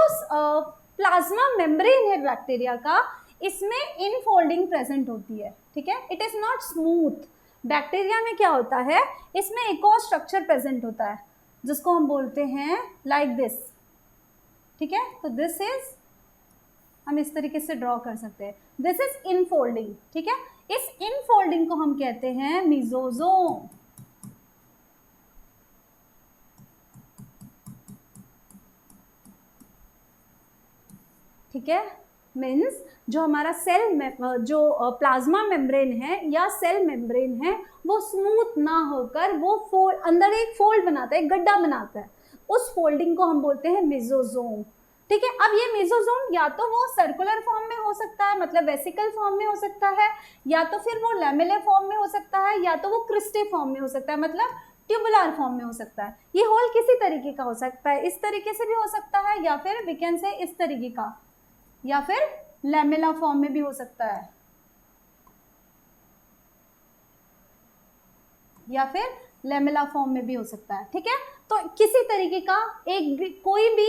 प्लाज्मा मेम्ब्रेन है बैक्टीरिया का, इसमें इनफोल्डिंग प्रेजेंट होती है, ठीक है, it is not smooth. Bacteria में क्या होता है, इसमें एक और स्ट्रक्चर प्रेजेंट होता है जिसको हम बोलते हैं लाइक दिस, ठीक है। तो दिस इज, हम इस तरीके से ड्रॉ कर सकते हैं, दिस इज इनफोल्डिंग, ठीक है। इस इनफोल्डिंग को हम कहते हैं मेसोसोम, ठीक है। मीन्स जो हमारा सेल में जो प्लाज्मा मेम्ब्रेन है या सेल मेम्ब्रेन है वो स्मूथ ना होकर वो अंदर एक फोल्ड बनाता है, एक गड्ढा बनाता है, उस फोल्डिंग को हम बोलते हैं मेसोसोम, ठीक है। अब ये मेसोसोम या तो वो सर्कुलर फॉर्म में हो सकता है, मतलब वेसिकल फॉर्म में हो सकता है, या तो फिर वो लैमेलर फॉर्म में हो सकता है, या तो वो क्रिस्टे फॉर्म में हो सकता है, मतलब ट्यूबुलर फॉर्म में हो सकता है। ये होल किसी तरीके का हो सकता है, इस तरीके से भी हो सकता है, या फिर वी कैन से इस तरीके का, या फिर लैमेला फॉर्म में भी हो सकता है, या फिर लैमेला फॉर्म में भी हो सकता है, ठीक है। तो किसी तरीके का एक कोई भी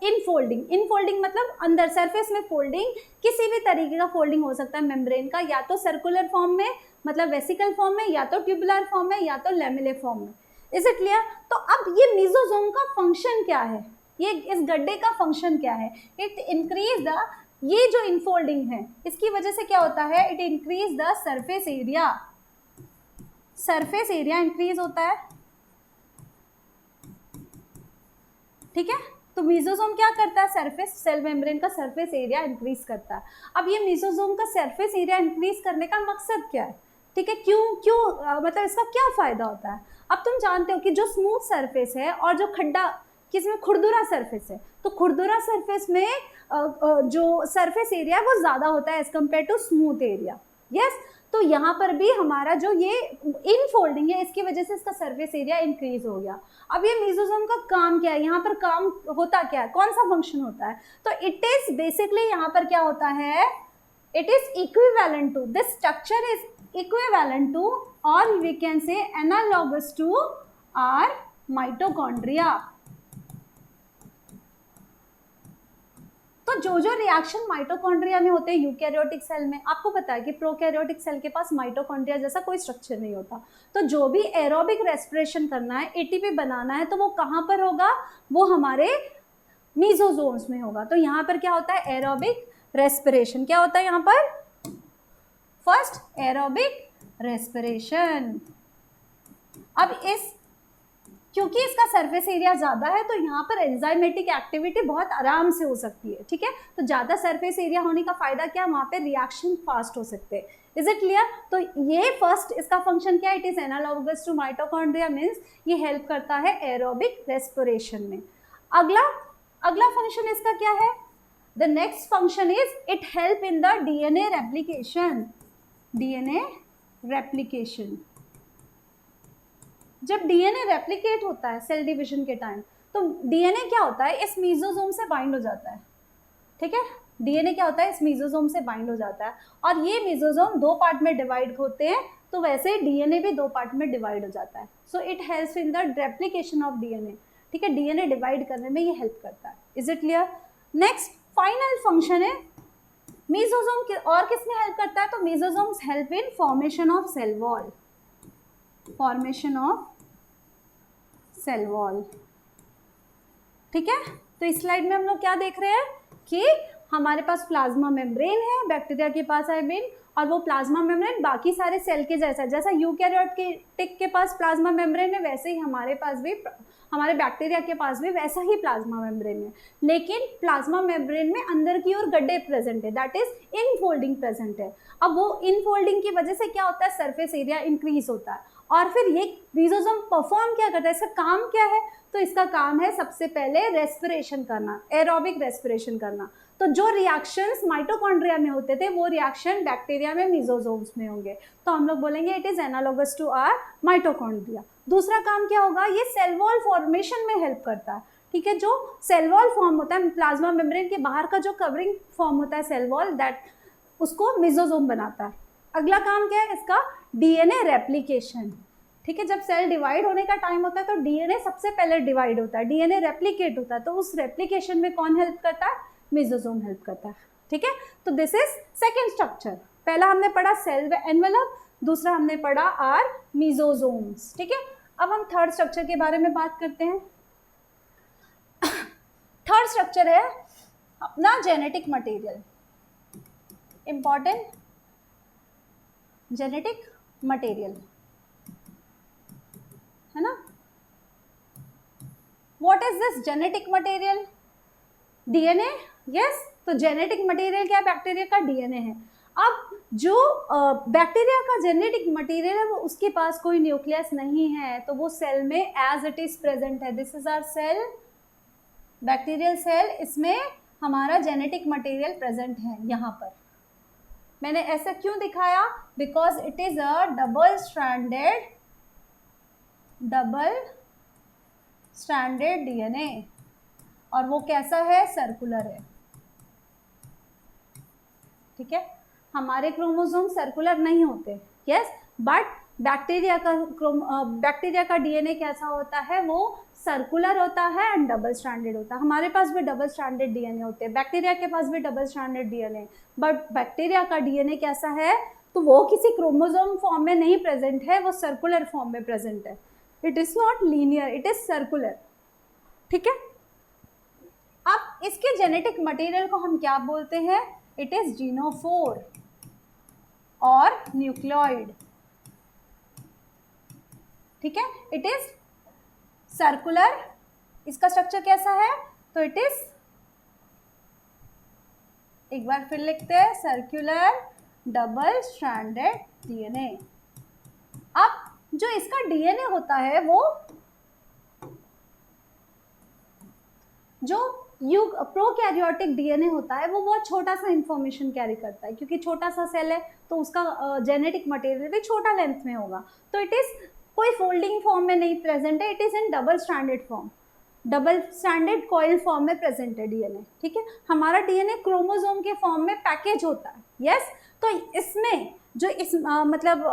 इनफोल्डिंग मतलब अंदर सरफेस में फोल्डिंग, किसी भी तरीके का फोल्डिंग हो सकता है मेम्ब्रेन का, या तो सर्कुलर फॉर्म में मतलब वेसिकल फॉर्म में, या तो ट्यूबुलर फॉर्म में, या तो लैमेलर फॉर्म में। Is it clear? तो अब ये मेसोसोम का फंक्शन क्या है, ये इस गड्ढे का फंक्शन क्या है, इट इंक्रीज द, ये जो इनफोल्डिंग है इसकी वजह से क्या होता है, it increase the surface area, surface area increase होता है, ठीक है। तो मीजोसोम क्या करता है, सरफेस सेल मेम्ब्रेन का सरफेस एरिया इंक्रीज करता है। अब ये मीजोसोम का सरफेस एरिया इंक्रीज करने का मकसद क्या है, ठीक है, क्यों मतलब इसका क्या फायदा होता है। अब तुम जानते हो कि जो स्मूथ सरफेस है और जो खड्डा, किसमें खुरदुरा सरफेस है, तो खुरदुरा सरफेस में जो सरफेस एरिया है वो ज़्यादा होता है as compare to smooth area. Yes, तो यहाँ पर भी हमारा जो ये इनफोल्डिंग है इसकी वजह से इसका सरफेस एरिया इंक्रीज हो गया। अब ये मीजोसोम का काम क्या है, यहाँ पर काम होता क्या है, कौन सा फंक्शन होता है, तो इट इज बेसिकली यहाँ पर क्या होता है, it is equivalent to, this structure is equivalent to or we can say analogous to our mitochondria। तो जो रिएक्शन माइटोकॉन्ड्रिया में होते हैं यूकैरियोटिक सेल में, आपको पता है कि प्रोकैरियोटिक सेल के पास माइटोकॉन्ड्रिया जैसा कोई स्ट्रक्चर नहीं होता। तो जो भी एरोबिक रेस्पिरेशन करना है, एटीपी बनाना है, तो वो कहाँ पर होगा, वो हमारे मीजोसोम्स में होगा। तो यहाँ पर क्या होता है, एरोबिक रेस्पिरेशन। क्या होता है यहाँ पर, फर्स्ट एरोबिक रेस्पिरेशन। अब क्योंकि इसका सरफेस एरिया ज़्यादा है तो यहाँ पर एंजाइमेटिक एक्टिविटी बहुत आराम से हो सकती है, ठीक है। तो ज़्यादा सरफेस एरिया होने का फ़ायदा क्या, वहाँ पे रिएक्शन फास्ट हो सकते हैं। Is it clear. तो ये फर्स्ट इसका फंक्शन क्या है, it is analogous to mitochondria, means ये हेल्प करता है एरोबिक रेस्पिरेशन में। अगला फंक्शन इसका क्या है, the next function is it help in the DNA replication. DNA replication, जब डीएनए रेप्लिकेट होता है सेल डिवीजन के टाइम, तो डीएनए क्या होता है, इस मीजोसोम से बाइंड हो जाता है, ठीक है। डीएनए क्या होता है, इस मीजोसोम से बाइंड हो जाता है, और ये मीजोसोम दो पार्ट में डिवाइड होते हैं, तो वैसे डीएनए भी दो पार्ट में डिवाइड हो जाता है। So it helps in the replication of DNA, ठीक है। डीएनए डिवाइड करने में ये हेल्प करता है। Is it clear. Next final function है मीजोसोम और किसमें हेल्प करता है, तो mesosomes help in formation of cell wall. Formation of cell wall, ठीक है। तो इस स्लाइड में हम लोग क्या देख रहे हैं कि हमारे पास प्लाज्मा मेम्ब्रेन है, बैक्टीरिया के पास आई मीन, और वो प्लाज्मा मेम्ब्रेन बाकी सारे सेल के जैसा यूकैरियोटिक के पास प्लाज्मा मेम्ब्रेन है, वैसे ही हमारे पास भी, हमारे बैक्टीरिया के पास भी वैसा ही प्लाज्मा मेम्ब्रेन है। लेकिन प्लाज्मा मेम्ब्रेन में अंदर की ओर गड्ढे प्रेजेंट है, दैट इज इनफोल्डिंग प्रेजेंट है। अब वो इनफोल्डिंग की वजह से क्या होता है, सरफेस एरिया इंक्रीज होता है। और फिर ये मीजोसोम परफॉर्म क्या करता है, इसका काम क्या है, तो इसका काम है सबसे पहले रेस्पिरेशन करना, एरोबिक रेस्पिरेशन करना। तो जो रिएक्शंस माइटोकॉन्ड्रिया में होते थे वो रिएक्शन बैक्टीरिया में मीजोसोम्स में होंगे, तो हम लोग बोलेंगे it is analogous to our mitochondria. दूसरा काम क्या होगा, ये सेल वॉल फॉर्मेशन में हेल्प करता है, ठीक है। जो सेल वॉल फॉर्म होता है प्लाज्मा मेम्ब्रेन के बाहर का जो कवरिंग फॉर्म होता है सेल वॉल, दैट उसको मीजोसोम बनाता है। अगला काम क्या है इसका, डीएनए रेप्लिकेशन, ठीक है। जब सेल डिवाइड होने का टाइम होता है तो डीएनए सबसे पहले डिवाइड होता है, डीएनए रेप्लिकेट होता है, तो उस रेप्लिकेशन में कौन हेल्प करता है, मीजोसोम हेल्प करता है, ठीक है। तो दिस इज सेकेंड स्ट्रक्चर। पहला हमने पढ़ा सेल एनवेलप, दूसरा हमने पढ़ा आर मीजोसोम्स, ठीक है। अब हम थर्ड स्ट्रक्चर के बारे में बात करते हैं। थर्ड स्ट्रक्चर है अपना genetic material, important genetic material है ना। What is this genetic material, DNA, yes. तो जेनेटिक मटेरियल क्या है, बैक्टीरिया का डीएनए है। अब जो बैक्टीरिया का जेनेटिक मटेरियल है वो उसके पास कोई न्यूक्लियस नहीं है, तो वो सेल में एज इट इज प्रेजेंट है। This is our cell, bacterial cell, इसमें हमारा जेनेटिक मटेरियल प्रेजेंट है। यहाँ पर मैंने ऐसा क्यों दिखाया, because it is a double stranded DNA, और वो कैसा है, सर्कुलर है, ठीक है। हमारे क्रोमोसोम सर्कुलर नहीं होते, यस, बट बैक्टीरिया का डीएनए कैसा होता है, वो सर्कुलर होता है एंड डबल स्ट्रैंडेड होता है। हमारे पास भी डबल स्ट्रैंडेड डीएनए होते हैं, बैक्टीरिया के पास भी double stranded DNA, but bacteria का डीएनए कैसा है, तो वो किसी क्रोमोसोम फॉर्म में नहीं प्रेजेंट है, वो सर्कुलर फॉर्म में प्रेजेंट है। It is not linear, it is circular, ठीक है। अब इसके जेनेटिक मटेरियल को हम क्या बोलते हैं, इट इज जीनोफोर और न्यूक्लियोइड, ठीक है, इट इज सर्कुलर। इसका स्ट्रक्चर कैसा है, तो इट इज, एक बार फिर लिखते हैं, सर्कुलर डबल स्ट्रैंडेड डीएनए। अब जो इसका डीएनए होता है वो जो प्रोकैरियोटिक डीएनए होता है वो बहुत छोटा सा इंफॉर्मेशन कैरी करता है, क्योंकि छोटा सा सेल है तो उसका जेनेटिक मटेरियल भी छोटा लेंथ में होगा। तो इट इज कोई फोल्डिंग फॉर्म में नहीं प्रेजेंट है, it is in double stranded form, double stranded coil form में प्रेजेंट है डीएनए। ठीक है, हमारा डीएनए क्रोमोसोम के फॉर्म में पैकेज होता है। यस, तो इसमें जो मतलब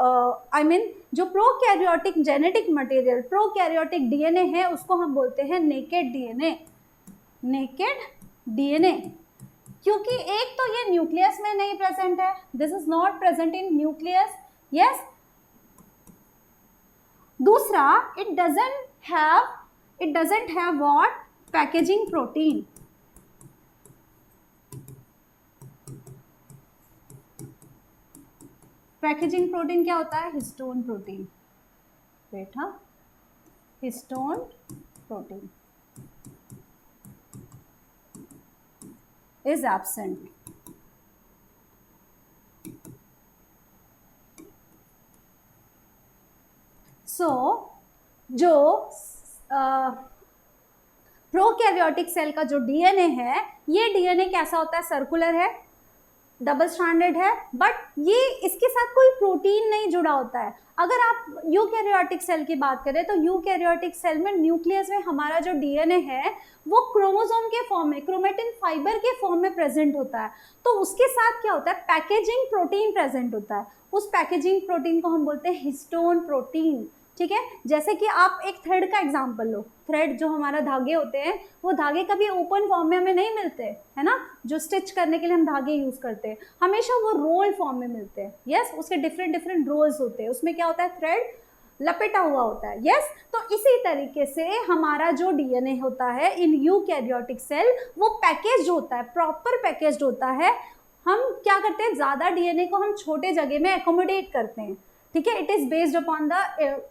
आई मीन जो prokaryotic genetic material, prokaryotic DNA है, उसको हम बोलते हैं नेकेड डीएनए, नेकेड डीएनए। क्योंकि एक तो ये न्यूक्लियस में नहीं प्रेजेंट है, this is not present in nucleus. Yes, दूसरा it doesn't have what, packaging protein. Packaging protein क्या होता है, हिस्टोन प्रोटीन। बेटा, histone protein is absent. So जो प्रोकैरियोटिक सेल का जो डीएनए है, ये डीएनए कैसा होता है, सर्कुलर है, डबल स्ट्रैंडेड है, बट ये इसके साथ कोई प्रोटीन नहीं जुड़ा होता है। अगर आप यूकैरियोटिक सेल की बात करें तो यूकैरियोटिक सेल में न्यूक्लियस में हमारा जो डीएनए है वो क्रोमोसोम के फॉर्म में, क्रोमेटिन फाइबर के फॉर्म में प्रेजेंट होता है। तो उसके साथ क्या होता है, पैकेजिंग प्रोटीन प्रेजेंट होता है। उस पैकेजिंग प्रोटीन को हम बोलते हैं हिस्टोन प्रोटीन। ठीक है, जैसे कि आप एक थ्रेड का एग्जांपल लो, थ्रेड जो हमारा धागे होते हैं वो धागे कभी ओपन फॉर्म में हमें नहीं मिलते, है ना, जो स्टिच करने के लिए हम धागे यूज करते हैं, हमेशा वो रोल फॉर्म में मिलते हैं। यस, उसके डिफरेंट डिफरेंट रोल्स होते हैं, उसमें क्या होता है, थ्रेड लपेटा हुआ होता है। यस, तो इसी तरीके से हमारा जो डीएनए होता है इन यूकैरियोटिक सेल वो पैकेज होता है, प्रॉपर पैकेज्ड होता है। हम क्या करते हैं, ज्यादा डीएनए को हम छोटे जगह में एकोमोडेट करते हैं। ठीक है, it is based upon the,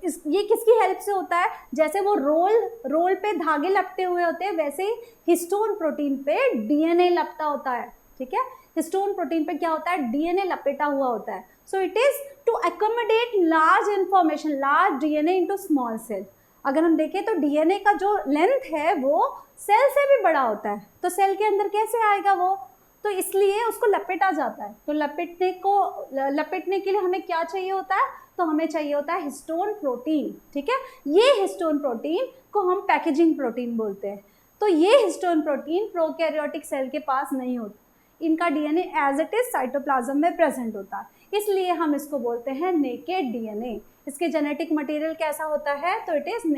ये किसकी हेल्प से होता है, जैसे वो रोल पे धागे लपटे हुए होते हैं, वैसे ही हिस्टोन प्रोटीन पे डीएनए लपटा होता है। ठीक है, हिस्टोन प्रोटीन पे क्या होता है, डीएनए लपेटा हुआ होता है। So it is to accommodate large information, large DNA into small cell. अगर हम देखें तो डीएनए का जो लेंथ है वो सेल से भी बड़ा होता है, तो सेल के अंदर कैसे आएगा वो, तो इसलिए उसको लपेटा जाता है। तो लपेटने के लिए हमें क्या चाहिए होता है, तो हमें चाहिए होता है हिस्टोन प्रोटीन। ठीक है, ये हिस्टोन प्रोटीन को हम पैकेजिंग प्रोटीन बोलते हैं। तो ये हिस्टोन प्रोटीन प्रोकैरियोटिक सेल के पास नहीं होता, इनका DNA as it is cytoplasm में प्रेजेंट होता है, इसलिए हम इसको बोलते हैं नेकेड डीएनए। इसके जेनेटिक मटेरियल कैसा होता है, तो it is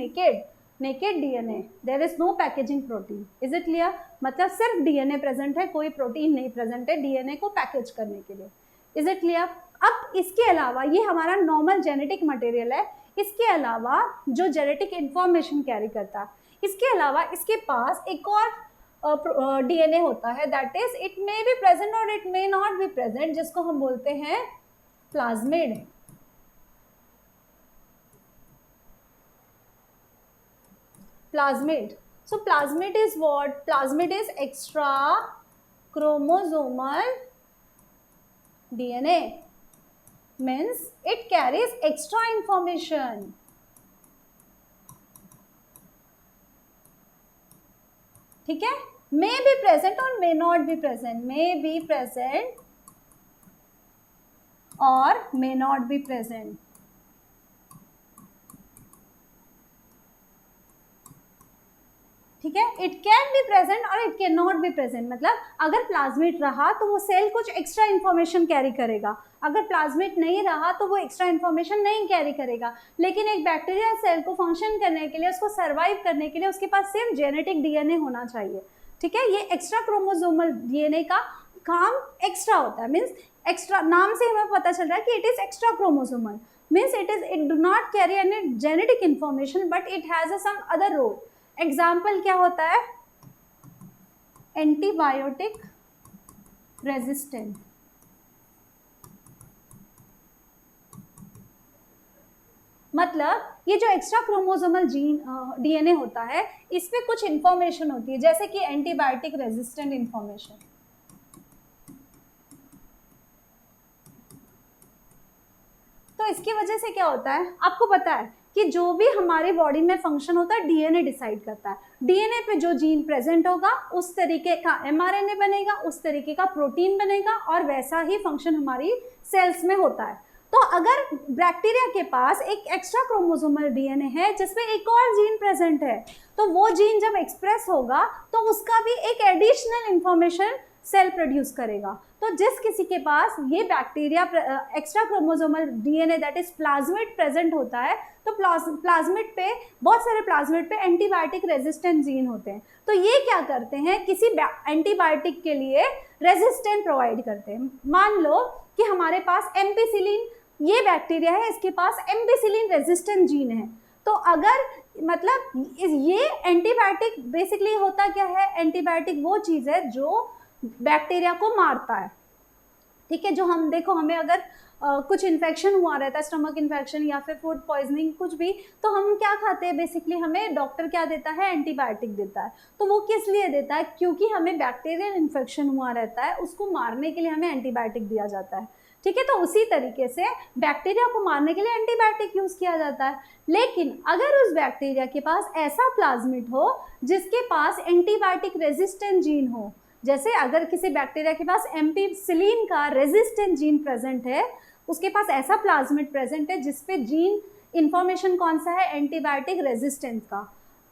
naked DNA, there is no packaging protein. Is it clear, मतलब सिर्फ डीएनए प्रेजेंट है, कोई प्रोटीन नहीं प्रेजेंट है डीएनए को पैकेज करने के लिए। Is it clear. अब इसके अलावा ये हमारा नॉर्मल जेनेटिक मटेरियल है, इसके अलावा जो जेनेटिक इंफॉर्मेशन कैरी करता है, इसके अलावा इसके पास एक और डीएनए होता है, that is it may be present और it may not be present, जिसको हम बोलते हैं plasmid. Plasmid. So plasmid is what? Plasmid is extra chromosomal DNA. Means it carries extra information. ठीक है, may be present or may not be present. May be present or may not be present. ठीक है, it can B present और it can not be present. मतलब अगर plasmid रहा तो वो सेल कुछ एक्स्ट्रा इन्फॉर्मेशन कैरी करेगा, अगर प्लाज्मिड नहीं रहा तो वो एक्स्ट्रा इन्फॉर्मेशन नहीं कैरी करेगा। लेकिन एक बैक्टीरिया सेल को फंक्शन करने के लिए, उसको सर्वाइव करने के लिए उसके पास सिर्फ जेनेटिक डीएनए होना चाहिए। ठीक है, ये एक्स्ट्रा क्रोमोसोमल डीएनए का काम एक्स्ट्रा होता है, मीन्स एक्स्ट्रा, नाम से हमें पता चल रहा है कि it is extra chromosomal, means it do not carry any genetic information but it has some other role. Example क्या होता है, एंटीबायोटिक रेजिस्टेंट, मतलब ये जो एक्स्ट्रा क्रोमोसोमल जीन डीएनए होता है, इसमें कुछ इंफॉर्मेशन होती है, जैसे कि एंटीबायोटिक रेजिस्टेंट इंफॉर्मेशन। तो इसकी वजह से क्या होता है, आपको पता है कि जो भी हमारी बॉडी में फंक्शन होता है डीएनए डिसाइड करता है। डीएनए पे जो जीन प्रेजेंट होगा उस तरीके का एमआरएनए बनेगा, उस तरीके का प्रोटीन बनेगा, और वैसा ही फंक्शन हमारी सेल्स में होता है। तो अगर बैक्टीरिया के पास एक एक्स्ट्रा क्रोमोसोमल डीएनए है जिसमें एक और जीन प्रेजेंट है, तो वो जीन जब एक्सप्रेस होगा तो उसका भी एक एडिशनल इंफॉर्मेशन सेल प्रोड्यूस करेगा। तो जिस किसी के पास ये bacteria extra chromosomal DNA that is plasmid present होता है, तो प्लाज्मिड पे बहुत सारे प्लाज्मिड पे एंटीबायोटिक रेजिस्टेंट जीन होते हैं। तो ये क्या करते हैं, किसी एंटीबायोटिक के लिए रेजिस्टेंट प्रोवाइड करते हैं। मान लो कि हमारे पास एम्पिसिलिन, ये बैक्टीरिया है, इसके पास एम्पिसिलिन रेजिस्टेंट जीन है। तो अगर मतलब ये एंटीबायोटिक बेसिकली होता क्या है, एंटीबायोटिक वो चीज़ है जो बैक्टीरिया को मारता है, ठीक है। जो हम देखो, हमें अगर कुछ इन्फेक्शन हुआ रहता है, स्टमक इन्फेक्शन या फिर फूड पॉइजनिंग कुछ भी, तो हम क्या खाते हैं, बेसिकली हमें डॉक्टर क्या देता है, एंटीबायोटिक देता है। तो वो किस लिए देता है, क्योंकि हमें बैक्टीरियल इन्फेक्शन हुआ रहता है, उसको मारने के लिए हमें एंटीबायोटिक दिया जाता है, ठीक है। तो उसी तरीके से बैक्टीरिया को मारने के लिए एंटीबायोटिक यूज़ किया जाता है। लेकिन अगर उस बैक्टीरिया के पास ऐसा प्लाज्मिड हो जिसके पास एंटीबायोटिक रेजिस्टेंट जीन हो, जैसे अगर किसी बैक्टीरिया के पास एम्पिसिलिन का रेजिस्टेंट जीन प्रेजेंट है, उसके पास ऐसा प्लाज्मिड प्रेजेंट है जिसपे जीन इंफॉर्मेशन कौन सा है, एंटीबायोटिक रेजिस्टेंस का,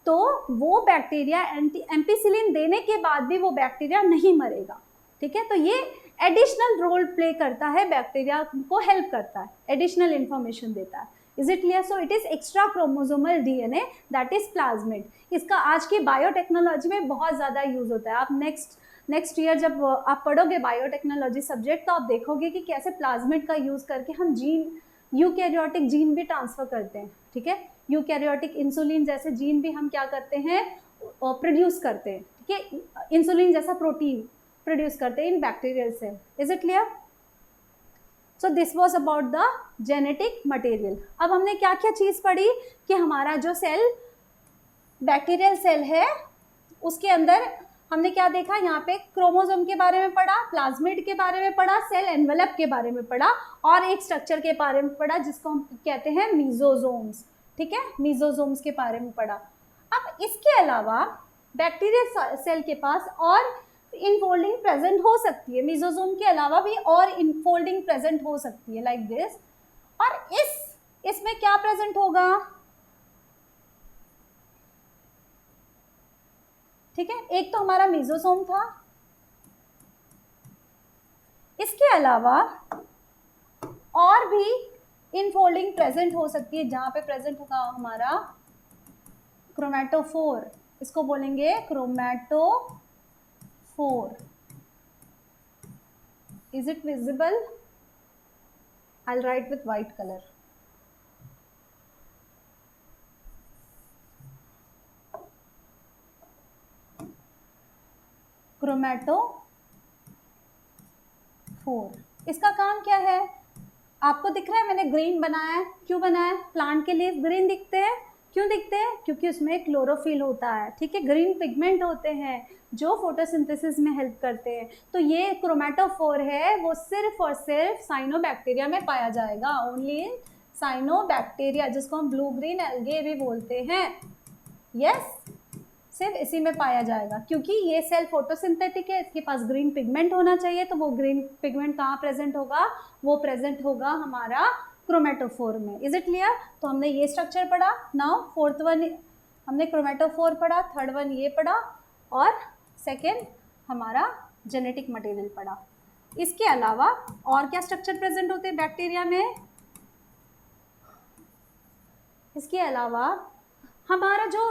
तो वो बैक्टीरिया एम्पिसिलिन देने के बाद भी वो बैक्टीरिया नहीं मरेगा, ठीक है। तो ये एडिशनल रोल प्ले करता है, बैक्टीरिया को हेल्प करता है, एडिशनल इंफॉर्मेशन देता है। Is it clear? So it is extra chromosomal DNA that is plasmid. इसका आज की बायोटेक्नोलॉजी में बहुत ज़्यादा यूज होता है। आप नेक्स्ट ईयर जब आप पढ़ोगे बायोटेक्नोलॉजी सब्जेक्ट, तो आप देखोगे कि कैसे प्लाज्मिड का यूज़ करके हम जीन, यूकैरियोटिक जीन भी ट्रांसफ़र करते हैं, ठीक है। यूकैरियोटिक इंसुलिन जैसे जीन भी हम क्या करते हैं, प्रोड्यूस करते हैं, ठीक है। इंसुलिन जैसा प्रोटीन प्रोड्यूस करते हैं in bacterial cell. Is it clear? So this was about the genetic material. अब हमने क्या क्या चीज़ पढ़ी कि हमारा जो सेल बैक्टीरियल सेल है उसके अंदर हमने क्या देखा, यहाँ पे क्रोमोसोम के बारे में पढ़ा, प्लाज्मिड के बारे में पढ़ा, सेल एनवेलप के बारे में पढ़ा, और एक स्ट्रक्चर के बारे में पढ़ा जिसको हम कहते हैं मीजोजोम्स, ठीक है। मीजोजोम्स के बारे में पढ़ा। अब इसके अलावा बैक्टीरियल सेल के पास और इनफोल्डिंग प्रेजेंट हो सकती है, मीजोजोम के अलावा भी और इनफोल्डिंग प्रेजेंट हो सकती है, लाइक दिस। और इसमें क्या प्रेजेंट होगा, ठीक है। एक तो हमारा मीजोसोम था, इसके अलावा और भी इनफोल्डिंग प्रेजेंट हो सकती है, जहां पे प्रेजेंट होगा हमारा क्रोमैटोफोर, इसको बोलेंगे chromatophore. Is it visible? I will write with white colour. Chromatophore, इसका काम क्या है, आपको दिख रहा है मैंने ग्रीन बनाया है। क्यों बनाया? प्लांट के लीफ ग्रीन दिखते हैं। क्यों दिखते हैं? क्योंकि उसमें क्लोरोफिल होता है, ठीक है। ग्रीन पिगमेंट होते हैं जो फोटोसिंथेसिस में हेल्प करते हैं। तो ये क्रोमैटोफोर है, वो सिर्फ और सिर्फ साइनोबैक्टीरिया में पाया जाएगा, ओनली इन साइनोबैक्टीरिया, जिसको हम ब्लू ग्रीन एल्गे भी बोलते हैं। यस, सिर्फ इसी में पाया जाएगा, क्योंकि ये सेल फोटोसिंथेटिक है, इसके पास ग्रीन पिगमेंट होना चाहिए। तो वो ग्रीन पिगमेंट कहाँ प्रेजेंट होगा, वो प्रेजेंट होगा हमारा क्रोमैटोफोर में। Is it clear? तो हमने ये स्ट्रक्चर पढ़ा। नाउ फोर्थ वन हमने क्रोमैटोफोर पढ़ा, थर्ड वन ये पढ़ा, और सेकेंड हमारा जेनेटिक मटेरियल पढ़ा। इसके अलावा और क्या स्ट्रक्चर प्रेजेंट होते हैं बैक्टीरिया में? इसके अलावा हमारा जो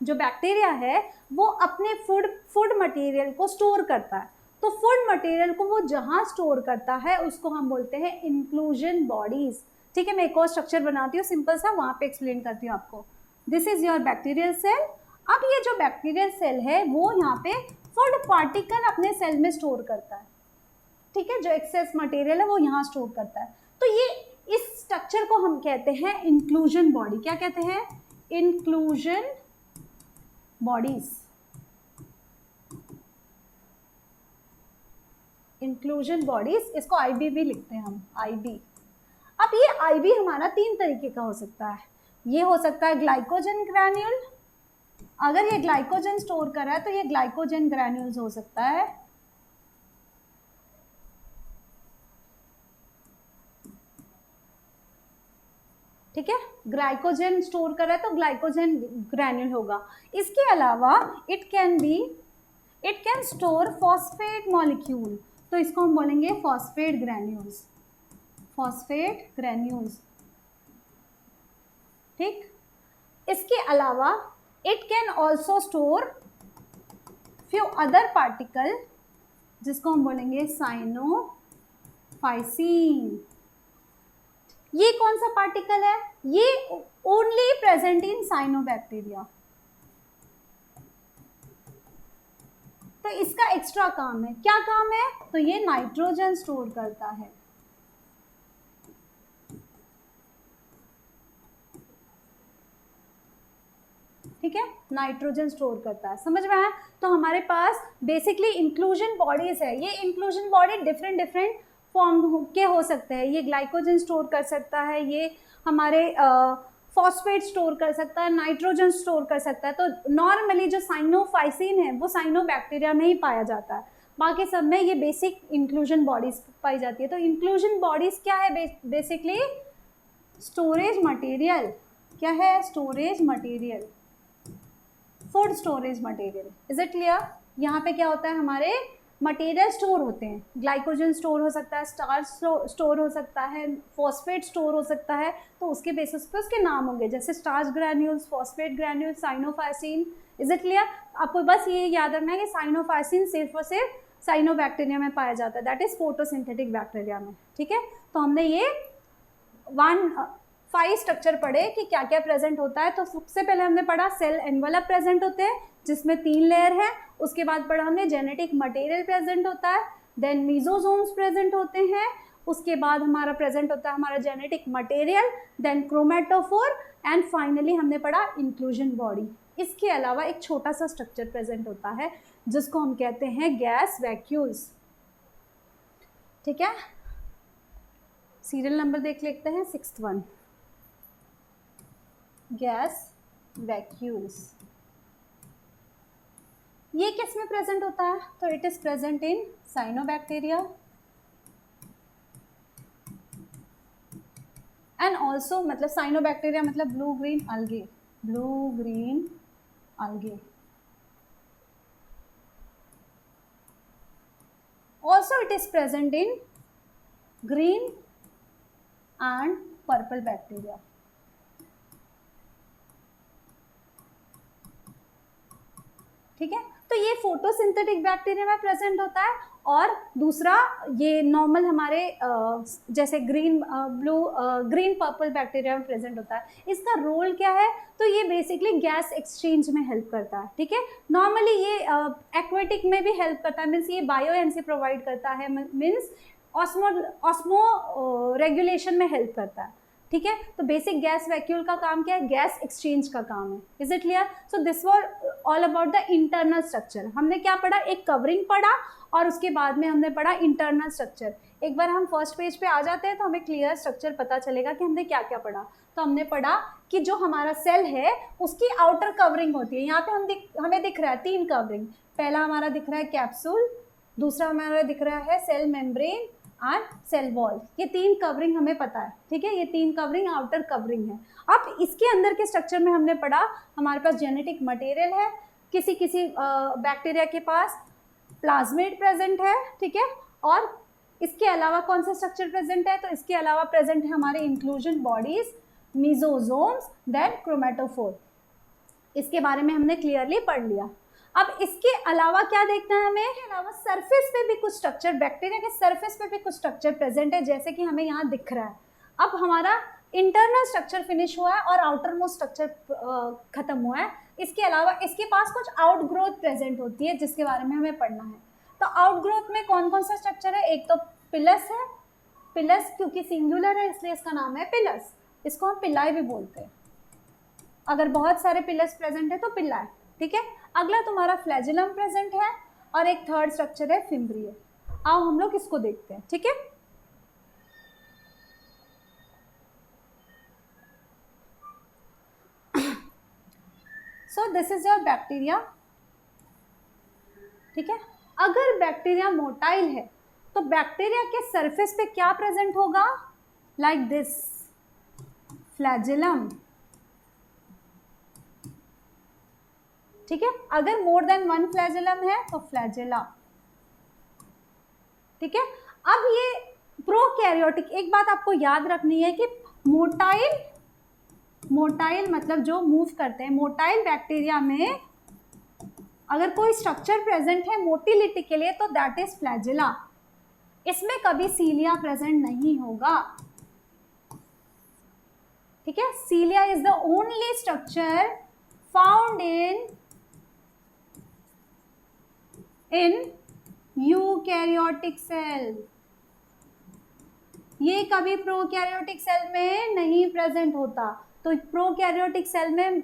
जो बैक्टीरिया है वो अपने फूड मटेरियल को स्टोर करता है। तो फूड मटेरियल को वो जहाँ स्टोर करता है उसको हम बोलते हैं इंक्लूजन बॉडीज, ठीक है। मैं एक और स्ट्रक्चर बनाती हूँ सिंपल सा, वहाँ पे एक्सप्लेन करती हूँ आपको। This is your bacterial cell. अब ये जो बैक्टीरियल सेल है वो यहाँ पे फूड पार्टिकल अपने सेल में स्टोर करता है, ठीक है। जो एक्सेस मटेरियल है वो यहाँ स्टोर करता है। तो ये इस स्ट्रक्चर को हम कहते हैं इंक्लूजन बॉडी। क्या कहते हैं? Inclusion bodies. इंक्लूजन बॉडीज, इसको आईबी भी लिखते हैं हम, आईबी। अब ये आईबी हमारा 3 तरीके का हो सकता है। ये हो सकता है ग्लाइकोजन ग्रैन्यूल, अगर ये ग्लाइकोजन स्टोर कर रहा है तो ये ग्लाइकोजन ग्रैन्यूल्स हो सकता है। ठीक है, ग्लाइकोजन स्टोर कर रहा है तो ग्लाइकोजन ग्रैन्यूल होगा। इसके अलावा it can store phosphate molecule, तो इसको हम बोलेंगे फॉस्फेट ग्रैन्यूल्स, फॉस्फेट ग्रैन्यूल्स। ठीक, इसके अलावा it can also store few other particle, जिसको हम बोलेंगे साइनोफाइसिन। ये कौन सा पार्टिकल है? ये ओनली प्रेजेंट इन साइनोबैक्टीरिया, तो इसका एक्स्ट्रा काम है। क्या काम है? तो ये नाइट्रोजन स्टोर करता है। ठीक है, नाइट्रोजन स्टोर करता है। समझ में आया? तो हमारे पास बेसिकली इंक्लूजन बॉडीज है। ये इंक्लूजन बॉडी डिफरेंट फॉर्म के हो सकते हैं। ये ग्लाइकोजन स्टोर कर सकता है, ये हमारे फॉस्फेट स्टोर कर सकता है, नाइट्रोजन स्टोर कर सकता है। तो नॉर्मली जो साइनोफाइसिन है वो साइनोबैक्टीरिया में ही पाया जाता है, बाकी सब में ये बेसिक इंक्लूजन बॉडीज पाई जाती है। तो इंक्लूजन बॉडीज क्या है? Basically storage material. क्या है? Storage material, food storage material. Is it clear? यहाँ पे क्या होता है? हमारे मटेरियल स्टोर होते हैं। ग्लाइकोजन स्टोर हो सकता है, स्टार्च स्टोर हो सकता है, फॉस्फेट स्टोर हो सकता है, तो उसके बेसिस पे उसके नाम होंगे, जैसे starch granules, phosphate granules, cyanophycin. Is it clear? आपको बस ये याद रखना है कि साइनोफाइसिन सिर्फ और सिर्फ साइनोबैक्टीरिया में पाया जाता है, दैट इज फोटोसिंथेटिक बैक्टीरिया में। ठीक है, तो हमने ये 5 स्ट्रक्चर पढ़े कि क्या क्या प्रेजेंट होता है। तो सबसे पहले हमने पढ़ा सेल एनवेलप प्रेजेंट होते हैं, जिसमें 3 लेयर है। उसके बाद पढ़ा हमने जेनेटिक मटेरियल प्रेजेंट होता है, देन मीजोसोम्स प्रेजेंट होते हैं, उसके बाद हमारा प्रेजेंट होता है हमारा genetic material, then chromatophore, and finally हमने पढ़ा इंक्लूजन बॉडी। इसके अलावा एक छोटा सा स्ट्रक्चर प्रेजेंट होता है जिसको हम कहते हैं गैस वैक्यूल्स। ठीक है, सीरियल नंबर देख लेते हैं, 6th वन, गैस वैक्यूल्स। ये किस में प्रेजेंट होता है? तो it is present in cyanobacteria and also, मतलब साइनोबैक्टीरिया मतलब blue green algae, blue green algae। Also it is present in green and purple bacteria। ठीक है, तो ये फोटोसिंथेटिक बैक्टीरिया में प्रेजेंट होता है, और दूसरा ये नॉर्मल हमारे जैसे ग्रीन पर्पल बैक्टीरिया में प्रेजेंट होता है। इसका रोल क्या है? तो ये बेसिकली गैस एक्सचेंज में हेल्प करता है। ठीक है, नॉर्मली ये एक्वेटिक में भी हेल्प करता है, मीन्स ये बायो एनसी प्रोवाइड करता है, मीन्स ऑस्मो रेगुलेशन में हेल्प करता है। ठीक है, तो बेसिक गैस वैक्यूल का काम क्या है? गैस एक्सचेंज का काम है। Is it clear? So this was all about the internal structure. हमने क्या पढ़ा? एक कवरिंग पढ़ा, और उसके बाद में हमने पढ़ा इंटरनल स्ट्रक्चर। एक बार हम फर्स्ट पेज पे आ जाते हैं तो हमें क्लियर स्ट्रक्चर पता चलेगा कि हमने क्या क्या पढ़ा। तो हमने पढ़ा कि जो हमारा सेल है उसकी आउटर कवरिंग होती है। यहाँ पे हमें दिख रहा है 3 कवरिंग। पहला हमारा दिख रहा है कैप्सूल, दूसरा हमारा दिख रहा है cell membrane and cell wall. ये 3 कवरिंग हमें पता है। ठीक है, ये 3 कवरिंग आउटर कवरिंग है। अब इसके अंदर के स्ट्रक्चर में हमने पढ़ा हमारे पास जेनेटिक मटेरियल है, किसी किसी बैक्टीरिया के पास प्लाज्मिड प्रेजेंट है। ठीक है, और इसके अलावा कौन सा स्ट्रक्चर प्रेजेंट है? तो इसके अलावा प्रेजेंट है हमारे इंक्लूजन बॉडीज, मीजोसोम्स, देन क्रोमेटोफोर। इसके बारे में हमने क्लियरली पढ़ लिया। अब इसके अलावा क्या देखना है हमें? इसके अलावा सरफेस पे भी कुछ स्ट्रक्चर, बैक्टीरिया के सरफेस पे भी कुछ स्ट्रक्चर प्रेजेंट है, जैसे कि हमें यहाँ दिख रहा है। अब हमारा इंटरनल स्ट्रक्चर फिनिश हुआ है और आउटर मोस्ट स्ट्रक्चर खत्म हुआ है। इसके अलावा इसके पास कुछ आउटग्रोथ प्रेजेंट होती है, जिसके बारे में हमें पढ़ना है। तो आउटग्रोथ में कौन कौन सा स्ट्रक्चर है? एक तो पिलस है, पिलस क्योंकि सिंगुलर है इसलिए इसका नाम है पिलस, इसको हम पिल्लाई भी बोलते हैं। अगर बहुत सारे पिलस प्रेजेंट है तो पिल्ला है, ठीक है। अगला तुम्हारा फ्लैजिलम प्रेजेंट है और एक थर्ड स्ट्रक्चर है फिम्ब्रिए। आओ हम लोग इसको देखते हैं, ठीक है। So this is your bacteria, ठीक है। अगर बैक्टीरिया मोटाइल है तो बैक्टीरिया के सरफेस पे क्या प्रेजेंट होगा, लाइक दिस फ्लैजिलम, ठीक है। अगर मोर देन वन फ्लैजिलम है तो फ्लैजिला, ठीक है। अब ये प्रोकैरियोटिक, एक बात आपको याद रखनी है कि मोटाइल मतलब जो मूव करते हैं, मोटाइल बैक्टीरिया में अगर कोई स्ट्रक्चर प्रेजेंट है मोटिलिटी के लिए तो दैट इज फ्लैजिला। इसमें कभी सीलिया प्रेजेंट नहीं होगा, ठीक है। Cilia is the only structure found in eukaryotic cell. ये कभी प्रोकैरियोटिक सेल में नहीं प्रेजेंट होता। तो प्रोकैरियोटिक सेल में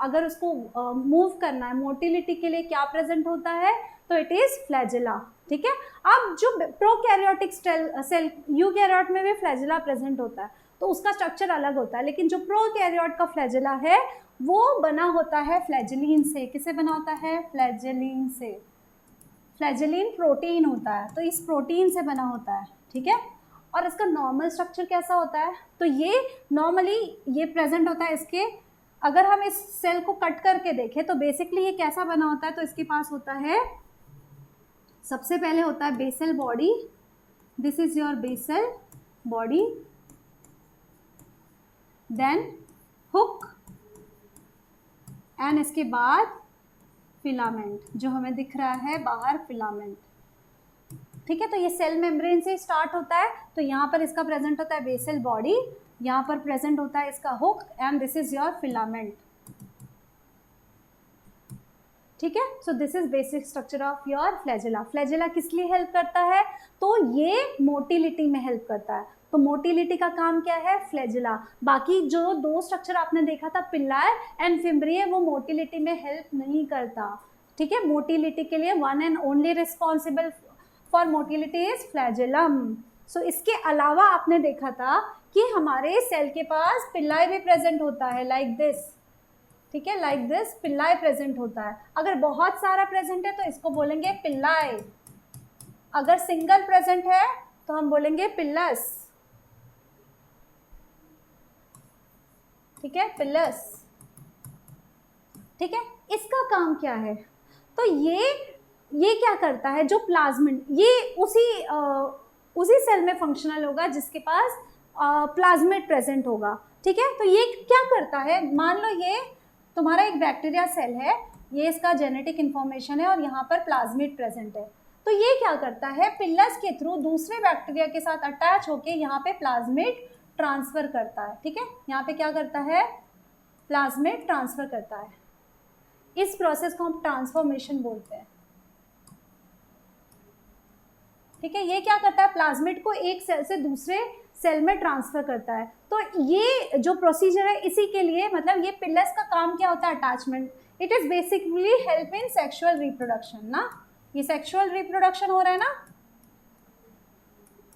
अगर उसको मूव करना है मोटिलिटी के लिए क्या प्रेजेंट होता है, तो इट इज फ्लैजिला, ठीक है। अब जो प्रोकैरियोटिक सेल, यूकैरियोट में भी फ्लैजिला प्रेजेंट होता है तो उसका स्ट्रक्चर अलग होता है, लेकिन जो प्रोकैरियोट का फ्लैजिला है वो बना होता है फ्लैजिलीन से। किसे बना होता है, फ्लैजिलीन से। फ्लैजिलीन प्रोटीन होता है, तो इस प्रोटीन से बना होता है, ठीक है। और इसका नॉर्मल स्ट्रक्चर कैसा होता है, तो ये नॉर्मली ये प्रेजेंट होता है इसके, अगर हम इस सेल को कट करके देखें तो बेसिकली ये कैसा बना होता है, तो इसके पास होता है, सबसे पहले होता है basal body, this is your basal body, then hook and इसके बाद फिलामेंट, जो हमें दिख रहा है बाहर फिलामेंट, ठीक है। तो ये सेल मेम्ब्रेन से स्टार्ट होता है, तो यहाँ पर इसका प्रेजेंट होता है बेसल बॉडी, यहाँ पर प्रेजेंट होता है इसका hook and this is your filament, ठीक है। So this is basic structure of your flagella. Flagella किस लिए हेल्प करता है, तो ये मोटिलिटी में हेल्प करता है। तो मोटिलिटी का काम क्या है, फ्लैजिला। बाकी जो दो स्ट्रक्चर आपने देखा था पिल्लाए एंड फिम्ब्रिए, वो मोटिलिटी में हेल्प नहीं करता, ठीक है। मोटिलिटी के लिए one and only responsible for motility is flagellum. So इसके अलावा आपने देखा था कि हमारे सेल के पास पिल्लाई भी प्रेजेंट होता है, लाइक दिस, ठीक है, लाइक दिस पिल्लाई प्रेजेंट होता है। अगर बहुत सारा प्रेजेंट है तो इसको बोलेंगे पिल्लाई, अगर सिंगल प्रेजेंट है तो हम बोलेंगे पिल्लस, ठीक है, पिल्लस, ठीक है। इसका काम क्या है, तो ये क्या करता है, जो प्लाज्मिड, ये उसी सेल में फंक्शनल होगा जिसके पास प्लाज्मिड प्रेजेंट होगा, ठीक है। तो ये क्या करता है, मान लो ये तुम्हारा एक बैक्टीरिया सेल है, ये इसका जेनेटिक इन्फॉर्मेशन है और यहाँ पर प्लाज्मिड प्रेजेंट है, तो ये क्या करता है, पिल्लस के थ्रू दूसरे बैक्टीरिया के साथ अटैच होके यहाँ पे प्लाज्मिड ट्रांसफर करता है, ठीक है। यहाँ पे क्या करता है, प्लाज्मिड ट्रांसफर करता है। इस प्रोसेस को हम ट्रांसफॉर्मेशन बोलते हैं, ठीक है। ये क्या करता है, प्लाज्मिड को एक सेल से दूसरे सेल में ट्रांसफर करता है। तो ये जो प्रोसीजर है इसी के लिए, मतलब ये पिल्लस का काम क्या होता है, attachment. It is basically help in sexual reproduction ना, ये सेक्सुअल रिप्रोडक्शन हो रहा है ना,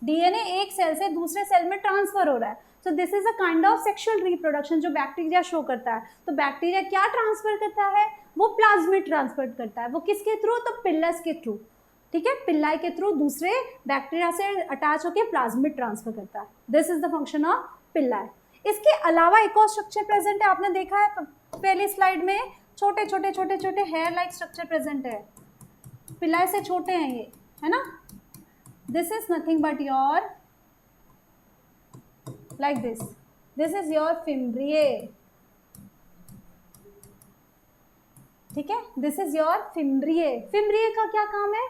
डीएनए एक सेल से दूसरे सेल में ट्रांसफर हो रहा है। So this is a kind of sexual reproduction जो बैक्टीरिया शो करता है। तो बैक्टीरिया क्या ट्रांसफर करता है, वो प्लाज्मिड ट्रांसफर करता है। वो किसके थ्रू, तो पिल्लस के थ्रू, ठीक है, पिल्लाई के थ्रू दूसरे बैक्टीरिया से अटैच होकर प्लाज्मिड ट्रांसफर करता है। This is the function of Pillai. इसके अलावा एक और स्ट्रक्चर प्रेजेंट है, आपने देखा है पहली स्लाइड में, छोटे छोटे हेयर लाइक स्ट्रक्चर प्रेजेंट है, पिल्लाई से छोटे हैं ये, है ना। This is nothing but your, like this is your fimbriae, ठीक है, this is your fimbriae. Fimbriae का क्या काम है,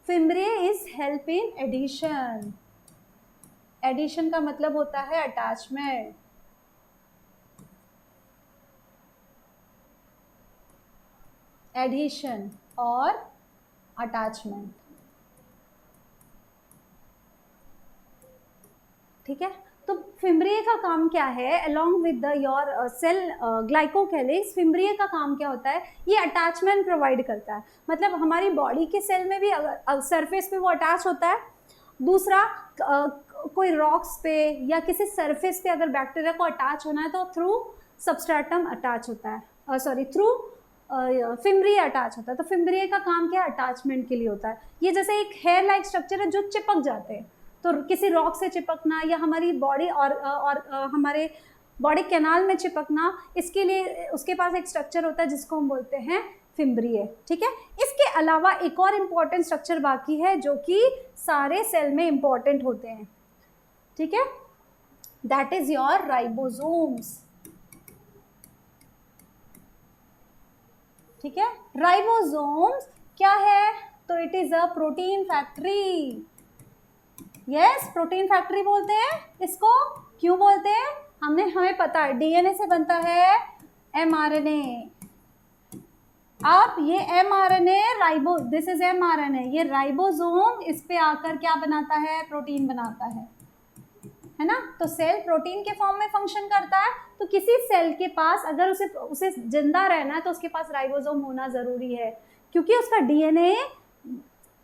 fimbriae is help in adhesion. Adhesion का मतलब होता है अटैचमेंट, एडिशन और अटैचमेंट। ठीक है। तो फिम्ब्रिए का काम क्या है, along with your cell glycocalyx, fimbriae का काम क्या होता है, ये अटैचमेंट प्रोवाइड करता है। मतलब हमारी बॉडी के सेल में भी सरफेस पे वो अटैच होता है। दूसरा कोई रॉक्स पे या किसी सरफेस पे अगर बैक्टीरिया को अटैच होना है तो थ्रू सबस्ट्रेटम अटैच होता है, सॉरी थ्रू फिम्ब्रिए अटैच होता है। तो फिम्ब्रिए का काम क्या है, अटैचमेंट के लिए होता है। ये जैसे एक हेयर लाइक स्ट्रक्चर है जो चिपक जाते हैं, तो किसी रॉक से चिपकना या हमारी बॉडी और हमारे बॉडी कैनाल में चिपकना, इसके लिए उसके पास एक स्ट्रक्चर होता है जिसको हम बोलते हैं फिम्ब्रिए। ठीक है। इसके अलावा एक और इम्पॉर्टेंट स्ट्रक्चर बाकी है जो कि सारे सेल में इम्पॉर्टेंट होते हैं। ठीक है, दैट इज योर राइबोसोम्स। ठीक है, राइबोसोम्स क्या है, तो it is a protein factory. Yes, protein factory बोलते हैं इसको। क्यों बोलते हैं, हमें पता है डीएनए से बनता है एमआरएनए। अब ये एमआरएनए दिस इज एमआरएनए, ये राइबोसोम इस पे आकर क्या बनाता है, प्रोटीन बनाता है ना। तो सेल प्रोटीन के फॉर्म में फंक्शन करता है। तो किसी सेल के पास अगर उसे जिंदा रहना है तो उसके पास राइबोसोम होना जरूरी है, क्योंकि उसका डीएनए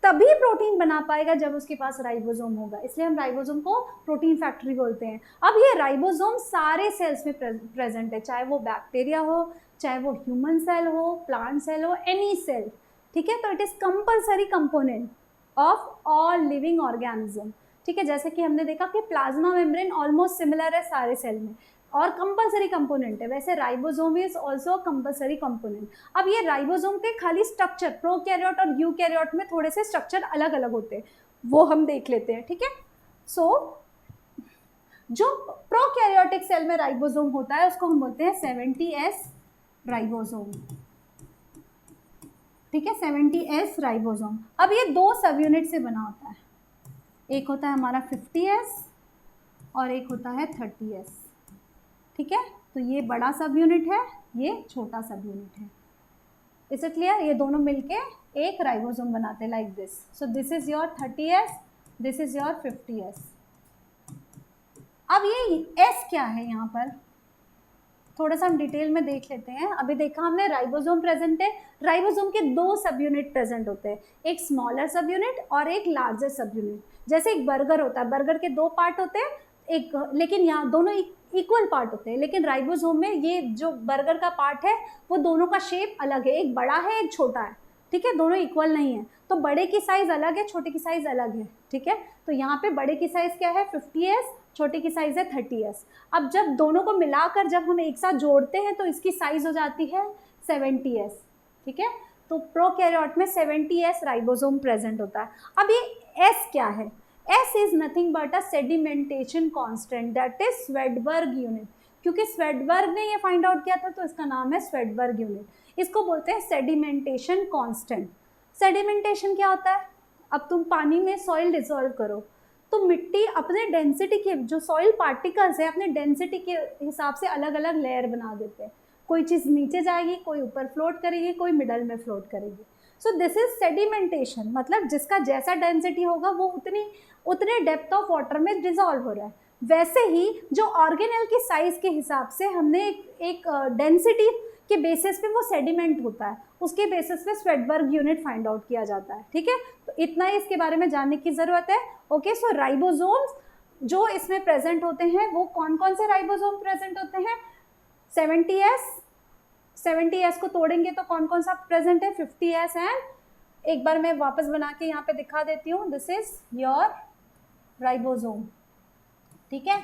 तभी प्रोटीन बना पाएगा जब उसके पास राइबोसोम होगा। इसलिए हम राइबोसोम को प्रोटीन फैक्ट्री बोलते हैं। अब ये राइबोसोम सारे सेल्स में प्रेजेंट है, चाहे वो बैक्टीरिया हो, चाहे वो ह्यूमन सेल हो, प्लांट सेल हो, एनी सेल। ठीक है, तो it is compulsory component of all living organism. ठीक है, जैसे कि हमने देखा कि प्लाज्मा मेम्ब्रेन ऑलमोस्ट सिमिलर है सारे सेल में और कंपल्सरी कंपोनेंट है, वैसे ribosome is also compulsory component. अब ये राइबोसोम के खाली स्ट्रक्चर प्रोकैरियोट और यूकैरियोट में थोड़े से स्ट्रक्चर अलग अलग होते हैं, वो हम देख लेते हैं। ठीक है, सो जो प्रोकैरियोटिक सेल में राइबोसोम होता है उसको हम बोलते हैं 70S राइबोसोम। ठीक है, 70S राइबोसोम। अब ये दो सब यूनिट से बना होता है, एक होता है हमारा 50S और एक होता है 30S। ठीक है, तो ये बड़ा सब यूनिट है, ये छोटा सब यूनिट है। इज इट क्लियर, ये दोनों मिलके एक राइबोसोम बनाते हैं like this. So this is your 30S, this is your 50S। अब ये S क्या है, यहाँ पर थोड़ा सा हम डिटेल में देख लेते हैं। अभी देखा हमने राइबोसोम प्रेजेंट है। राइबोसोम के दो सब यूनिट प्रेजेंट होते हैं, एक स्मॉलर सब यूनिट और एक लार्जर सब यूनिट। जैसे एक बर्गर होता है, बर्गर के दो पार्ट होते हैं, एक लेकिन यहाँ दोनों इक्वल पार्ट होते हैं, लेकिन राइबोसोम में ये जो बर्गर का पार्ट है वो दोनों का शेप अलग है, एक बड़ा है एक छोटा है। ठीक है, दोनों इक्वल नहीं है, तो बड़े की साइज अलग है, छोटे की साइज अलग है। ठीक है, तो यहाँ पे बड़े की साइज क्या है 50S, छोटे की साइज है 30S। अब जब दोनों को मिलाकर जब हम एक साथ जोड़ते हैं तो इसकी साइज हो जाती है 70S। ठीक है, तो प्रोकैरियोट में 70S राइबोसोम प्रेजेंट होता है। अब ये S क्या है, S is nothing but a sedimentation constant, that is Svedberg unit. क्योंकि स्वेडबर्ग ने ये फाइंड आउट किया था तो इसका नाम है स्वेडबर्ग यूनिट। इसको बोलते हैं सेडिमेंटेशन कांस्टेंट। सेडिमेंटेशन क्या होता है, अब तुम पानी में सॉइल डिसॉल्व करो तो मिट्टी अपने डेंसिटी के, जो सॉइल पार्टिकल्स है अपने डेंसिटी के हिसाब से अलग अलग लेयर बना देते हैं। कोई चीज़ नीचे जाएगी, कोई ऊपर फ्लोट करेगी, कोई मिडल में फ्लोट करेगी। सो दिस इज सेडिमेंटेशन, मतलब जिसका जैसा डेंसिटी होगा वो उतने डेप्थ ऑफ वाटर में डिसॉल्व हो रहा है। वैसे ही जो ऑर्गेनेल की साइज के हिसाब से हमने एक डेंसिटी के बेसिस पे वो सेडिमेंट होता है, उसके बेसिस पे स्वेडबर्ग यूनिट फाइंड आउट किया जाता है। ठीक है, तो इतना ही इसके बारे में जानने की ज़रूरत है। ओके, सो राइबोसोम्स जो इसमें प्रेजेंट होते हैं वो कौन कौन से राइबोसोम प्रेजेंट होते हैं, 70S को तोड़ेंगे तो कौन कौन सा प्रेजेंट है, 50S एंड एक बार मैं वापस बना के यहाँ पे दिखा देती हूँ, दिस इज योर राइबोसोम। ठीक है,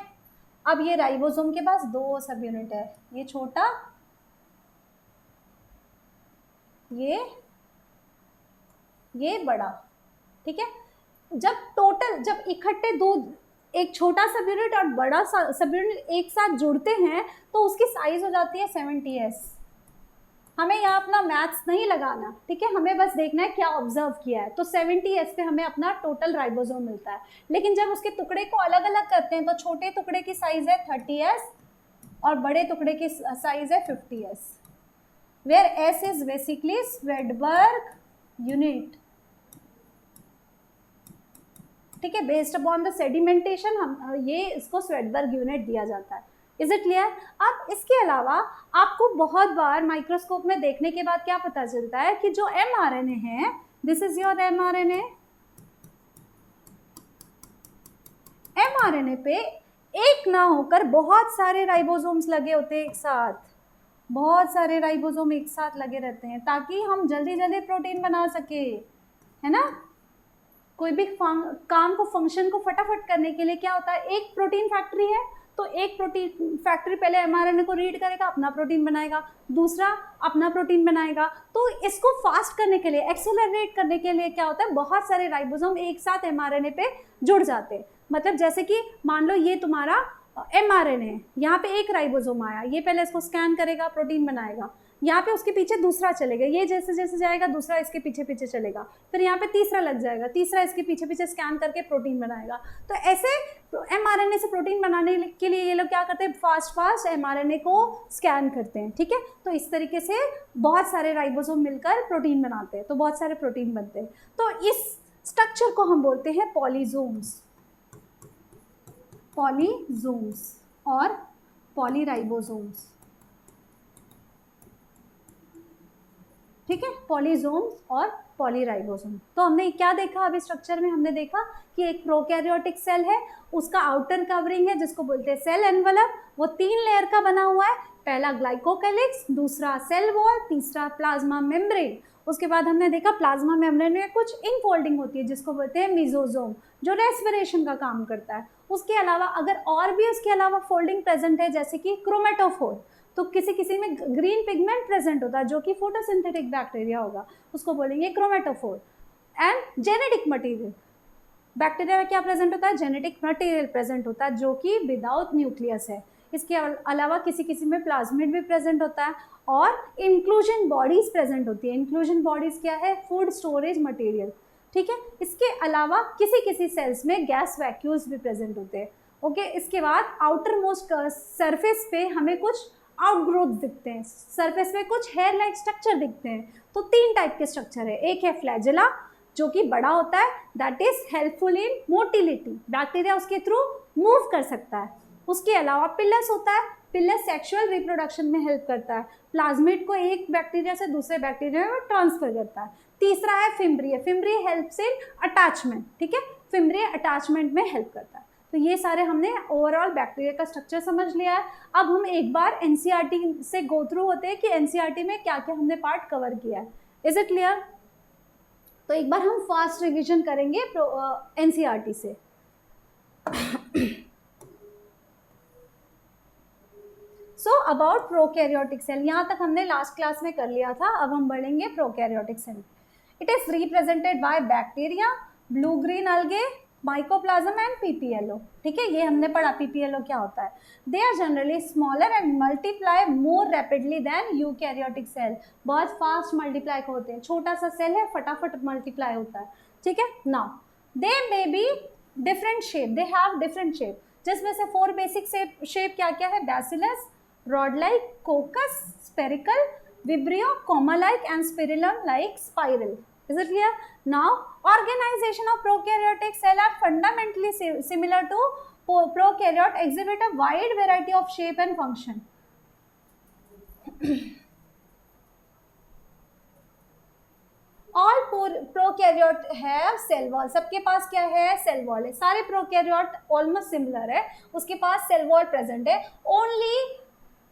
अब ये राइबोसोम के पास दो सब यूनिट है, ये छोटा, ये बड़ा। ठीक है, जब इकट्ठे दो, एक छोटा सब यूनिट और बड़ा सब यूनिट एक साथ जुड़ते हैं तो उसकी साइज हो जाती है 70S। हमें यहाँ अपना मैथ्स नहीं लगाना, ठीक है, हमें बस देखना है क्या ऑब्जर्व किया है। तो 70S पे हमें अपना टोटल राइबोसोम मिलता है। लेकिन जब उसके टुकड़े को अलग अलग करते हैं तो छोटे टुकड़े की साइज है 30S और बड़े टुकड़े की साइज है 50S, where S is basically Svedberg unit. ठीक है, बेस्ड अपॉन द सेडिमेंटेशन हम ये इसको स्वेडबर्ग यूनिट दिया जाता है। Is it clear? अब इसके अलावा आपको बहुत बार माइक्रोस्कोप में देखने के बाद क्या पता चलता है कि जो mRNA है, this is your mRNA, mRNA पे एक ना होकर बहुत सारे राइबोसोम्स लगे होते हैं एक साथ, बहुत सारे राइबोसोम एक साथ लगे रहते हैं ताकि हम जल्दी जल्दी प्रोटीन बना सके, है ना। कोई भी काम को, फंक्शन को फटाफट करने के लिए क्या होता है, एक प्रोटीन फैक्ट्री है तो एक प्रोटीन फैक्ट्री पहले mRNA को रीड करेगा, अपना प्रोटीन बनाएगा, दूसरा अपना प्रोटीन बनाएगा। तो इसको फास्ट करने के लिए, एक्सेलरेट करने के लिए क्या होता है, बहुत सारे राइबोसोम एक साथ mRNA पे जुड़ जाते हैं। मतलब जैसे कि मान लो ये तुम्हारा mRNA है, यहाँ पे एक राइबोसोम आया, ये पहले इसको स्कैन करेगा, प्रोटीन बनाएगा, यहाँ पे उसके पीछे दूसरा चलेगा, ये जैसे जैसे जाएगा दूसरा इसके पीछे पीछे चलेगा, फिर यहाँ पे तीसरा लग जाएगा, तीसरा इसके पीछे पीछे स्कैन करके प्रोटीन बनाएगा। तो ऐसे mRNA से प्रोटीन बनाने के लिए ये लोग क्या करते हैं, फास्ट mRNA को स्कैन करते हैं, ठीक है। तो इस तरीके से बहुत सारे राइबोसोम मिलकर प्रोटीन बनाते हैं, तो बहुत सारे प्रोटीन बनते हैं। तो इस स्ट्रक्चर को हम बोलते हैं पॉलीजोम्स, पॉलीजोम्स और पॉलीराइबोसोम्स, ठीक है, पॉलीजोम्स और पॉलीराइबोसोम। तो हमने क्या देखा अभी स्ट्रक्चर में, हमने देखा कि एक प्रोकैरियोटिक सेल है, उसका आउटर कवरिंग है जिसको बोलते हैं सेल एनवलप, वो 3 लेयर का बना हुआ है, पहला ग्लाइकोकैलिक्स, दूसरा सेल वॉल, तीसरा प्लाज्मा मेम्ब्रेन। उसके बाद हमने देखा प्लाज्मा मेम्ब्रेन में कुछ इनफोल्डिंग होती है जिसको बोलते हैं मेसोसोम, जो रेस्पिरेशन का काम करता है। उसके अलावा अगर और भी उसके अलावा फोल्डिंग प्रेजेंट है जैसे कि क्रोमेटोफोर, तो किसी किसी में ग्रीन पिगमेंट प्रेजेंट होता है जो कि फोटोसिंथेटिक बैक्टीरिया होगा, उसको बोलेंगे chromatophore. And genetic material, bacteria में क्या प्रेजेंट होता है, जेनेटिक मटेरियल प्रेजेंट होता है जो कि विदाउट न्यूक्लियस है। इसके अलावा किसी किसी में प्लाज्मिड भी प्रेजेंट होता है और इंक्लूजन बॉडीज प्रेजेंट होती है। इंक्लूजन बॉडीज क्या है, फूड स्टोरेज मटेरियल, ठीक है। इसके अलावा किसी किसी सेल्स में गैस वैक्यूल्स भी प्रेजेंट होते हैं, ओके। इसके बाद आउटर मोस्ट सरफेस पे हमें कुछ आउटग्रोथ दिखते हैं, सरफेस पे कुछ हेयर लाइक स्ट्रक्चर दिखते हैं। तो 3 टाइप के स्ट्रक्चर है, एक है फ्लैजेला जो कि बड़ा होता है, that is helpful in motility, bacteria उसके थ्रू मूव कर सकता है। उसके अलावा पिलस होता है, पिलस सेक्सुअल रिप्रोडक्शन में हेल्प करता है, प्लाज्मिड को एक बैक्टीरिया से दूसरे बैक्टीरिया में ट्रांसफर करता है। तीसरा है fimbriae, fimbriae helps in attachment, ठीक है, फिम्ब्री अटैचमेंट में हेल्प करता है। तो ये सारे हमने ओवरऑल बैक्टीरिया का स्ट्रक्चर समझ लिया है। अब हम एक बार एनसीईआरटी से गो थ्रू होते हैं कि एनसीईआरटी में क्या क्या हमने पार्ट कवर किया है। Is it clear? तो एक बार हम फास्ट रिवीजन करेंगे एनसीईआरटी से। सो अबाउट प्रोकैरियोटिक सेल, यहाँ तक हमने लास्ट क्लास में कर लिया था, अब हम बढ़ेंगे prokaryotic cell. It is represented by bacteria, blue green algae, mycoplasma and PPLO, ठीक है, ये हमने पढ़ा पीपीएलओ क्या होता है। They are generally smaller and multiply more rapidly than eukaryotic cell, बहुत फास्ट मल्टीप्लाई होते हैं, छोटा सा सेल है फटाफट मल्टीप्लाई होता है, ठीक है। Now they may be different shape, they have different shape, जिसमें से 4 बेसिक शेप क्या क्या है, bacillus, rod like, coccus, spherical, vibrio, comma like and spirillum like spiral. Is it clear? Now, organization of prokaryotic cell are fundamentally similar to prokaryote, exhibit a wide variety of shape and function. All prokaryote have cell wall. सबके पास क्या है, cell wall है। सारे prokaryote almost similar है, उसके पास cell wall present है, only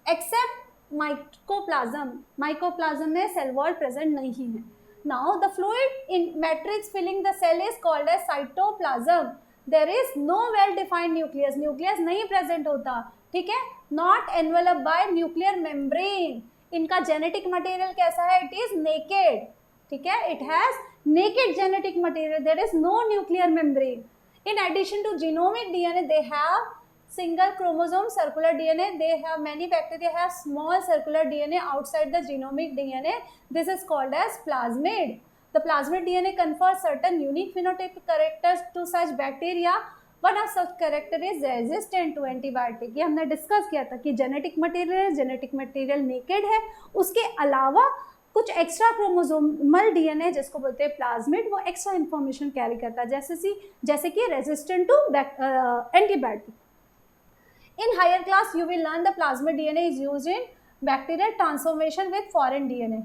except mycoplasm, mycoplasm में cell wall present नहीं है। Now the fluid in matrix filling the cell is called as cytoplasm. There is no well-defined nucleus. Nucleus नहीं present होता, ठीक है। Not enveloped by nuclear membrane. इनका genetic material कैसा है? It is naked, ठीक है। It has naked genetic material. There is no nuclear membrane. In addition to genomic DNA, they have single chromosome circular DNA. They have, many bacteria have small circular DNA outside the genomic DNA. This is called as plasmid. The plasmid DNA confers certain unique phenotypic characters to such bacteria. One of such character is resistant to antibiotic. ये हमने discuss किया था कि genetic material naked है, उसके अलावा कुछ extra chromosomal DNA जिसको बोलते हैं प्लाज्मिड, वो एक्स्ट्रा इन्फॉर्मेशन कैरी करता है, जैसे कि resistant to antibiotic. In higher class you will learn the plasmid DNA is used in bacterial transformation with foreign DNA.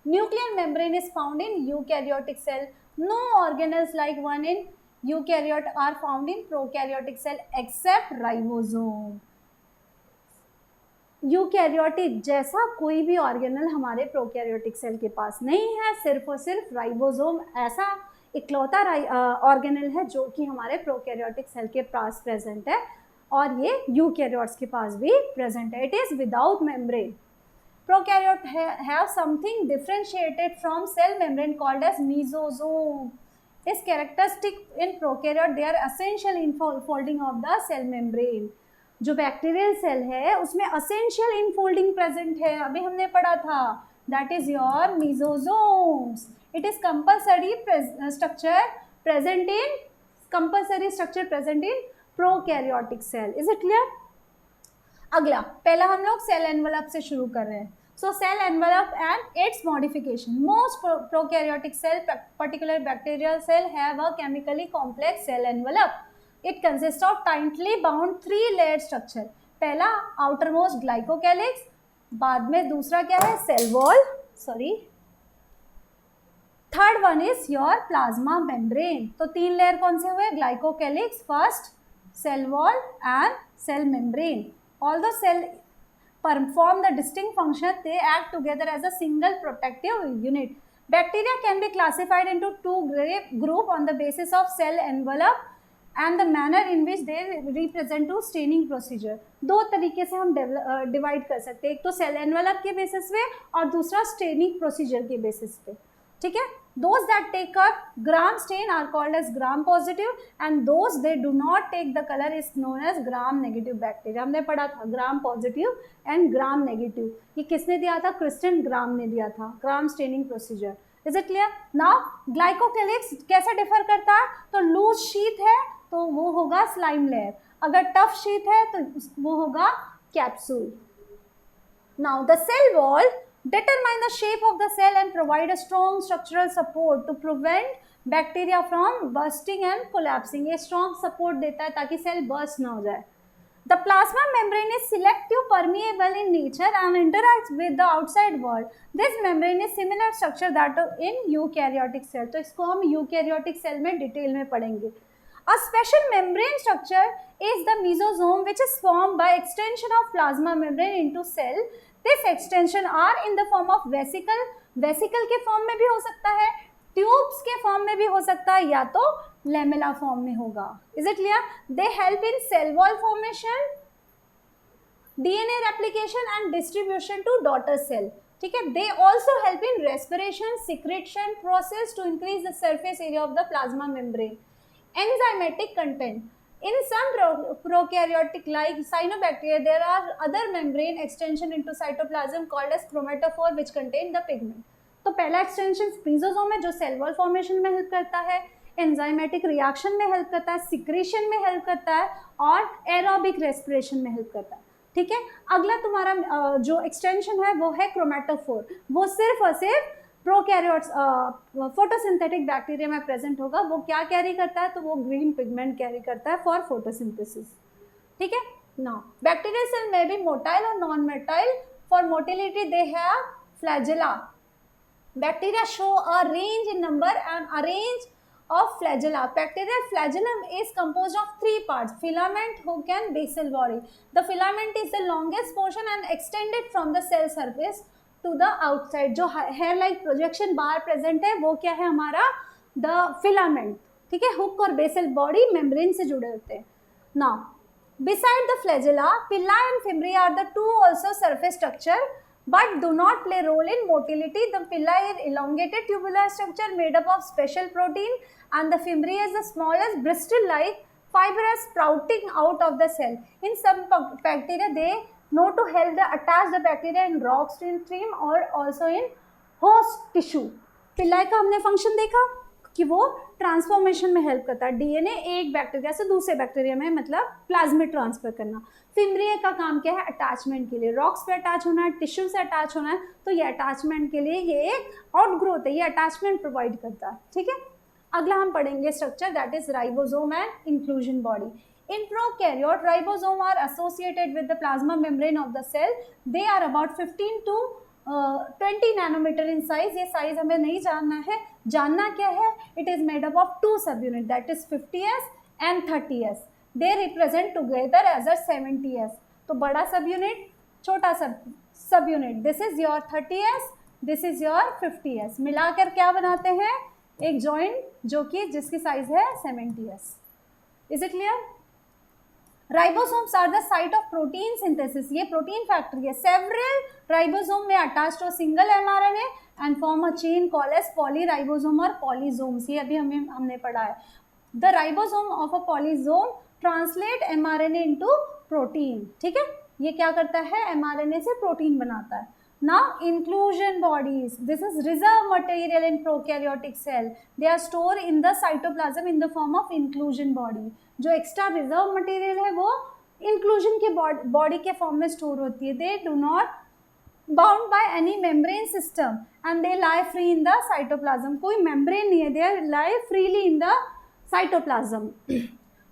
Nuclear membrane is found in eukaryotic cell. No organelles like one in eukaryote are found in prokaryotic cell except ribosome. Eukaryotic जैसा कोई भी organelle हमारे prokaryotic cell के पास नहीं है, सिर्फ और सिर्फ राइबोसोम ऐसा इकलौता ऑर्गेनल है जो कि हमारे प्रोकैरियोटिक सेल के पास प्रेजेंट है, और ये यूकैरियोट्स के पास भी प्रेजेंट है. It is without membrane. Prokaryote have something differentiated from cell membrane called as mesosome. इस characteristic in prokaryote they are essential in folding of the cell membrane. जो bacterial cell है उसमें असेंशियल इनफोल्डिंग प्रेजेंट है, अभी हमने पढ़ा था, that is your mesosomes. It is compulsory structure present in prokaryotic cell. Is it clear? अगला, पहला हम लोग सेल एनवेलप से शुरू कर रहे हैं. So cell envelope and its modification. Most prokaryotic cell, particular bacterial cell, have a chemically complex cell envelope. It consists of tightly bound 3-layered structure. पहला outermost glycocalyx, बाद में दूसरा क्या है cell wall, third one is your plasma membrane. तो 3 layer कौन से हुए? Glycocalyx first, cell wall and cell membrane. Although cell perform the distinct function, they act together as a single protective unit. Bacteria can be classified into 2 groups on the basis of cell envelope and the manner in which they represent to staining procedure. 2 तरीके से हम divide कर सकते हैं, एक तो cell envelope के basis पे और दूसरा स्टेनिंग प्रोसीजर के बेसिस पे. ठीक है. Those that take up gram stain are called as gram positive and those they do not take the color is known as gram negative bacteria. हमने पढ़ा था gram positive and gram negative. ये किसने दिया था? क्रिस्टियन ग्राम ने दिया था, Gram staining procedure. Is it clear? Now glycocalyx कैसे डिफर करता है? तो लूज शीट है तो वो होगा स्लाइम लेयर, अगर टफ शीट है तो वो होगा capsule. Now the cell wall determine the shape of the cell and provide a strong structural support to prevent bacteria from bursting and collapsing. ये strong support देता है ताकि cell burst ना हो जाए. The plasma membrane is selective permeable in nature and interacts with the outside world. This membrane is similar structure that in eukaryotic cell. तो इसको हम eukaryotic cell में डिटेल में पढ़ेंगे. A special membrane structure is the mesosome, which is formed by extension of plasma membrane into cell. This extension are in the form of vesicle. Vesicle के form में भी हो सकता है, ट्यूब्स के फॉर्म में भी हो सकता है, या तो लेमेला फॉर्म में होगा. Is it clear? They help in cell wall formation, DNA replication and distribution to daughter cell. ठीक है. They also help in respiration, secretion process to increase the surface area of the plasma membrane. Enzymatic content. In some prokaryotic like cyanobacteria, there are other membrane extension into cytoplasm called as chromatophore which contain the pigment. तो पहला extension स्पीजोसोम है जो cell wall formation में help करता है, enzymatic reaction में help करता है, सिक्रेशन में हेल्प करता है और एरोबिक रेस्पिरेशन में हेल्प करता है. ठीक है. अगला तुम्हारा जो एक्सटेंशन है वो है क्रोमेटोफोर. वो सिर्फ और सिर्फ प्रोकैरियोट्स फोटोसिंथेटिक बैक्टीरिया में प्रेजेंट होगा. वो क्या कैरी करता है? तो वो ग्रीन पिगमेंट कैरी करता है फॉर फोटोसिंथेसिस. ठीक है. नाउ बैक्टीरियल सेल में भी मोटाइल और non motile. For motility they have flagella. Bacteria show a range in number and arrange of flagella. Bacterial flagellum is composed of 3 parts: filament, hook and basal body. The filament is the longest portion and extended from the cell surface to the outside. जो hair like projection बाहर present है वो क्या है हमारा? The filament. ठीक है. hook और basal body membrane से जुड़े होते हैं. Now beside the flagella, villi and fimbria are the 2 also surface structure but do not play role in motility. The villi is elongated tubular structure made up of special protein and the fimbria is the smallest bristle-like fibrous sprouting out of the cell. In some bacteria, they know to help attach the bacteria in rock stream or also in host tissue. villi का हमने function देखा. कि वो transformation में help करता है। DNA एक bacteria से दूसरे बैक्टीरिया में मतलब प्लाज्मिड ट्रांसफर करना। फिम्ब्रिया का काम क्या है? अटैचमेंट के लिए। रॉक्स पे अटैच होना है, टिश्यू से अटैच होना है, तो ये अटैचमेंट के लिए ये एक आउटग्रोथ है, ये अटैचमेंट प्रोवाइड करता है। ठीक है, अगला हम पढ़ेंगे structure, that is ribosome and inclusion body. In prokaryote, ribosome are associated with the plasma membrane of the cell. They are about 15 to 20 nanometer in size. ये size हमें नहीं जानना है, जानना क्या है? It is made up of 2 subunit, that is 50s and 30s. They represent together as a 70s. तो बड़ा subunit, छोटा subunit. This is your 30s, this is your 50s. मिलाकर क्या बनाते हैं? एक joint जो कि जिसकी size है 70s. Is it clear? Ribosomes are the site of protein synthesis. ये protein factory है. Several ribosome में attached to a single mRNA and form a chain called as polyribosome or polysomes. ये अभी हमने पढ़ा है. The ribosome of a polysome translate mRNA into protein. ठीक है, ये क्या करता है? mRNA से प्रोटीन बनाता है. Now inclusion bodies. This is reserve material in prokaryotic cell. They are stored in the cytoplasm in the form of inclusion body. जो एक्स्ट्रा रिजर्व मटेरियल है वो इंक्लूजन के बॉडी के फॉर्म में स्टोर होती है. They do not bound by any membrane system and they lie free in the cytoplasm. कोई membrane नहीं है, they lie freely in the cytoplasm.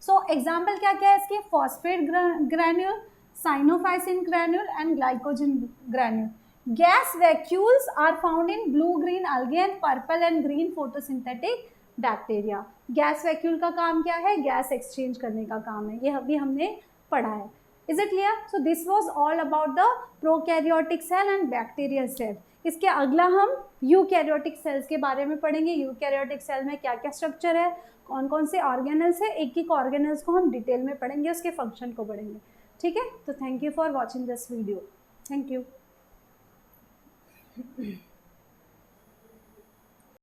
So example क्या क्या है इसके? Phosphate granule, cyanophycin granule and glycogen granule. Gas vacuoles are found in blue-green algae and purple and green photosynthetic bacteria. Gas vacuole का काम क्या है? गैस एक्सचेंज करने का काम है. ये अभी हमने पढ़ा है. Is it clear? So this was all about the prokaryotic cell and bacterial cell. इसके अगला हम यूकैरियोटिक सेल्स के बारे में पढ़ेंगे. यूकैरियोटिक सेल में क्या क्या स्ट्रक्चर है, कौन कौन से ऑर्गेनल्स है, एक एक ऑर्गेनल्स को हम डिटेल में पढ़ेंगे, उसके फंक्शन को पढ़ेंगे. ठीक है, तो thank you for watching this video. Thank you.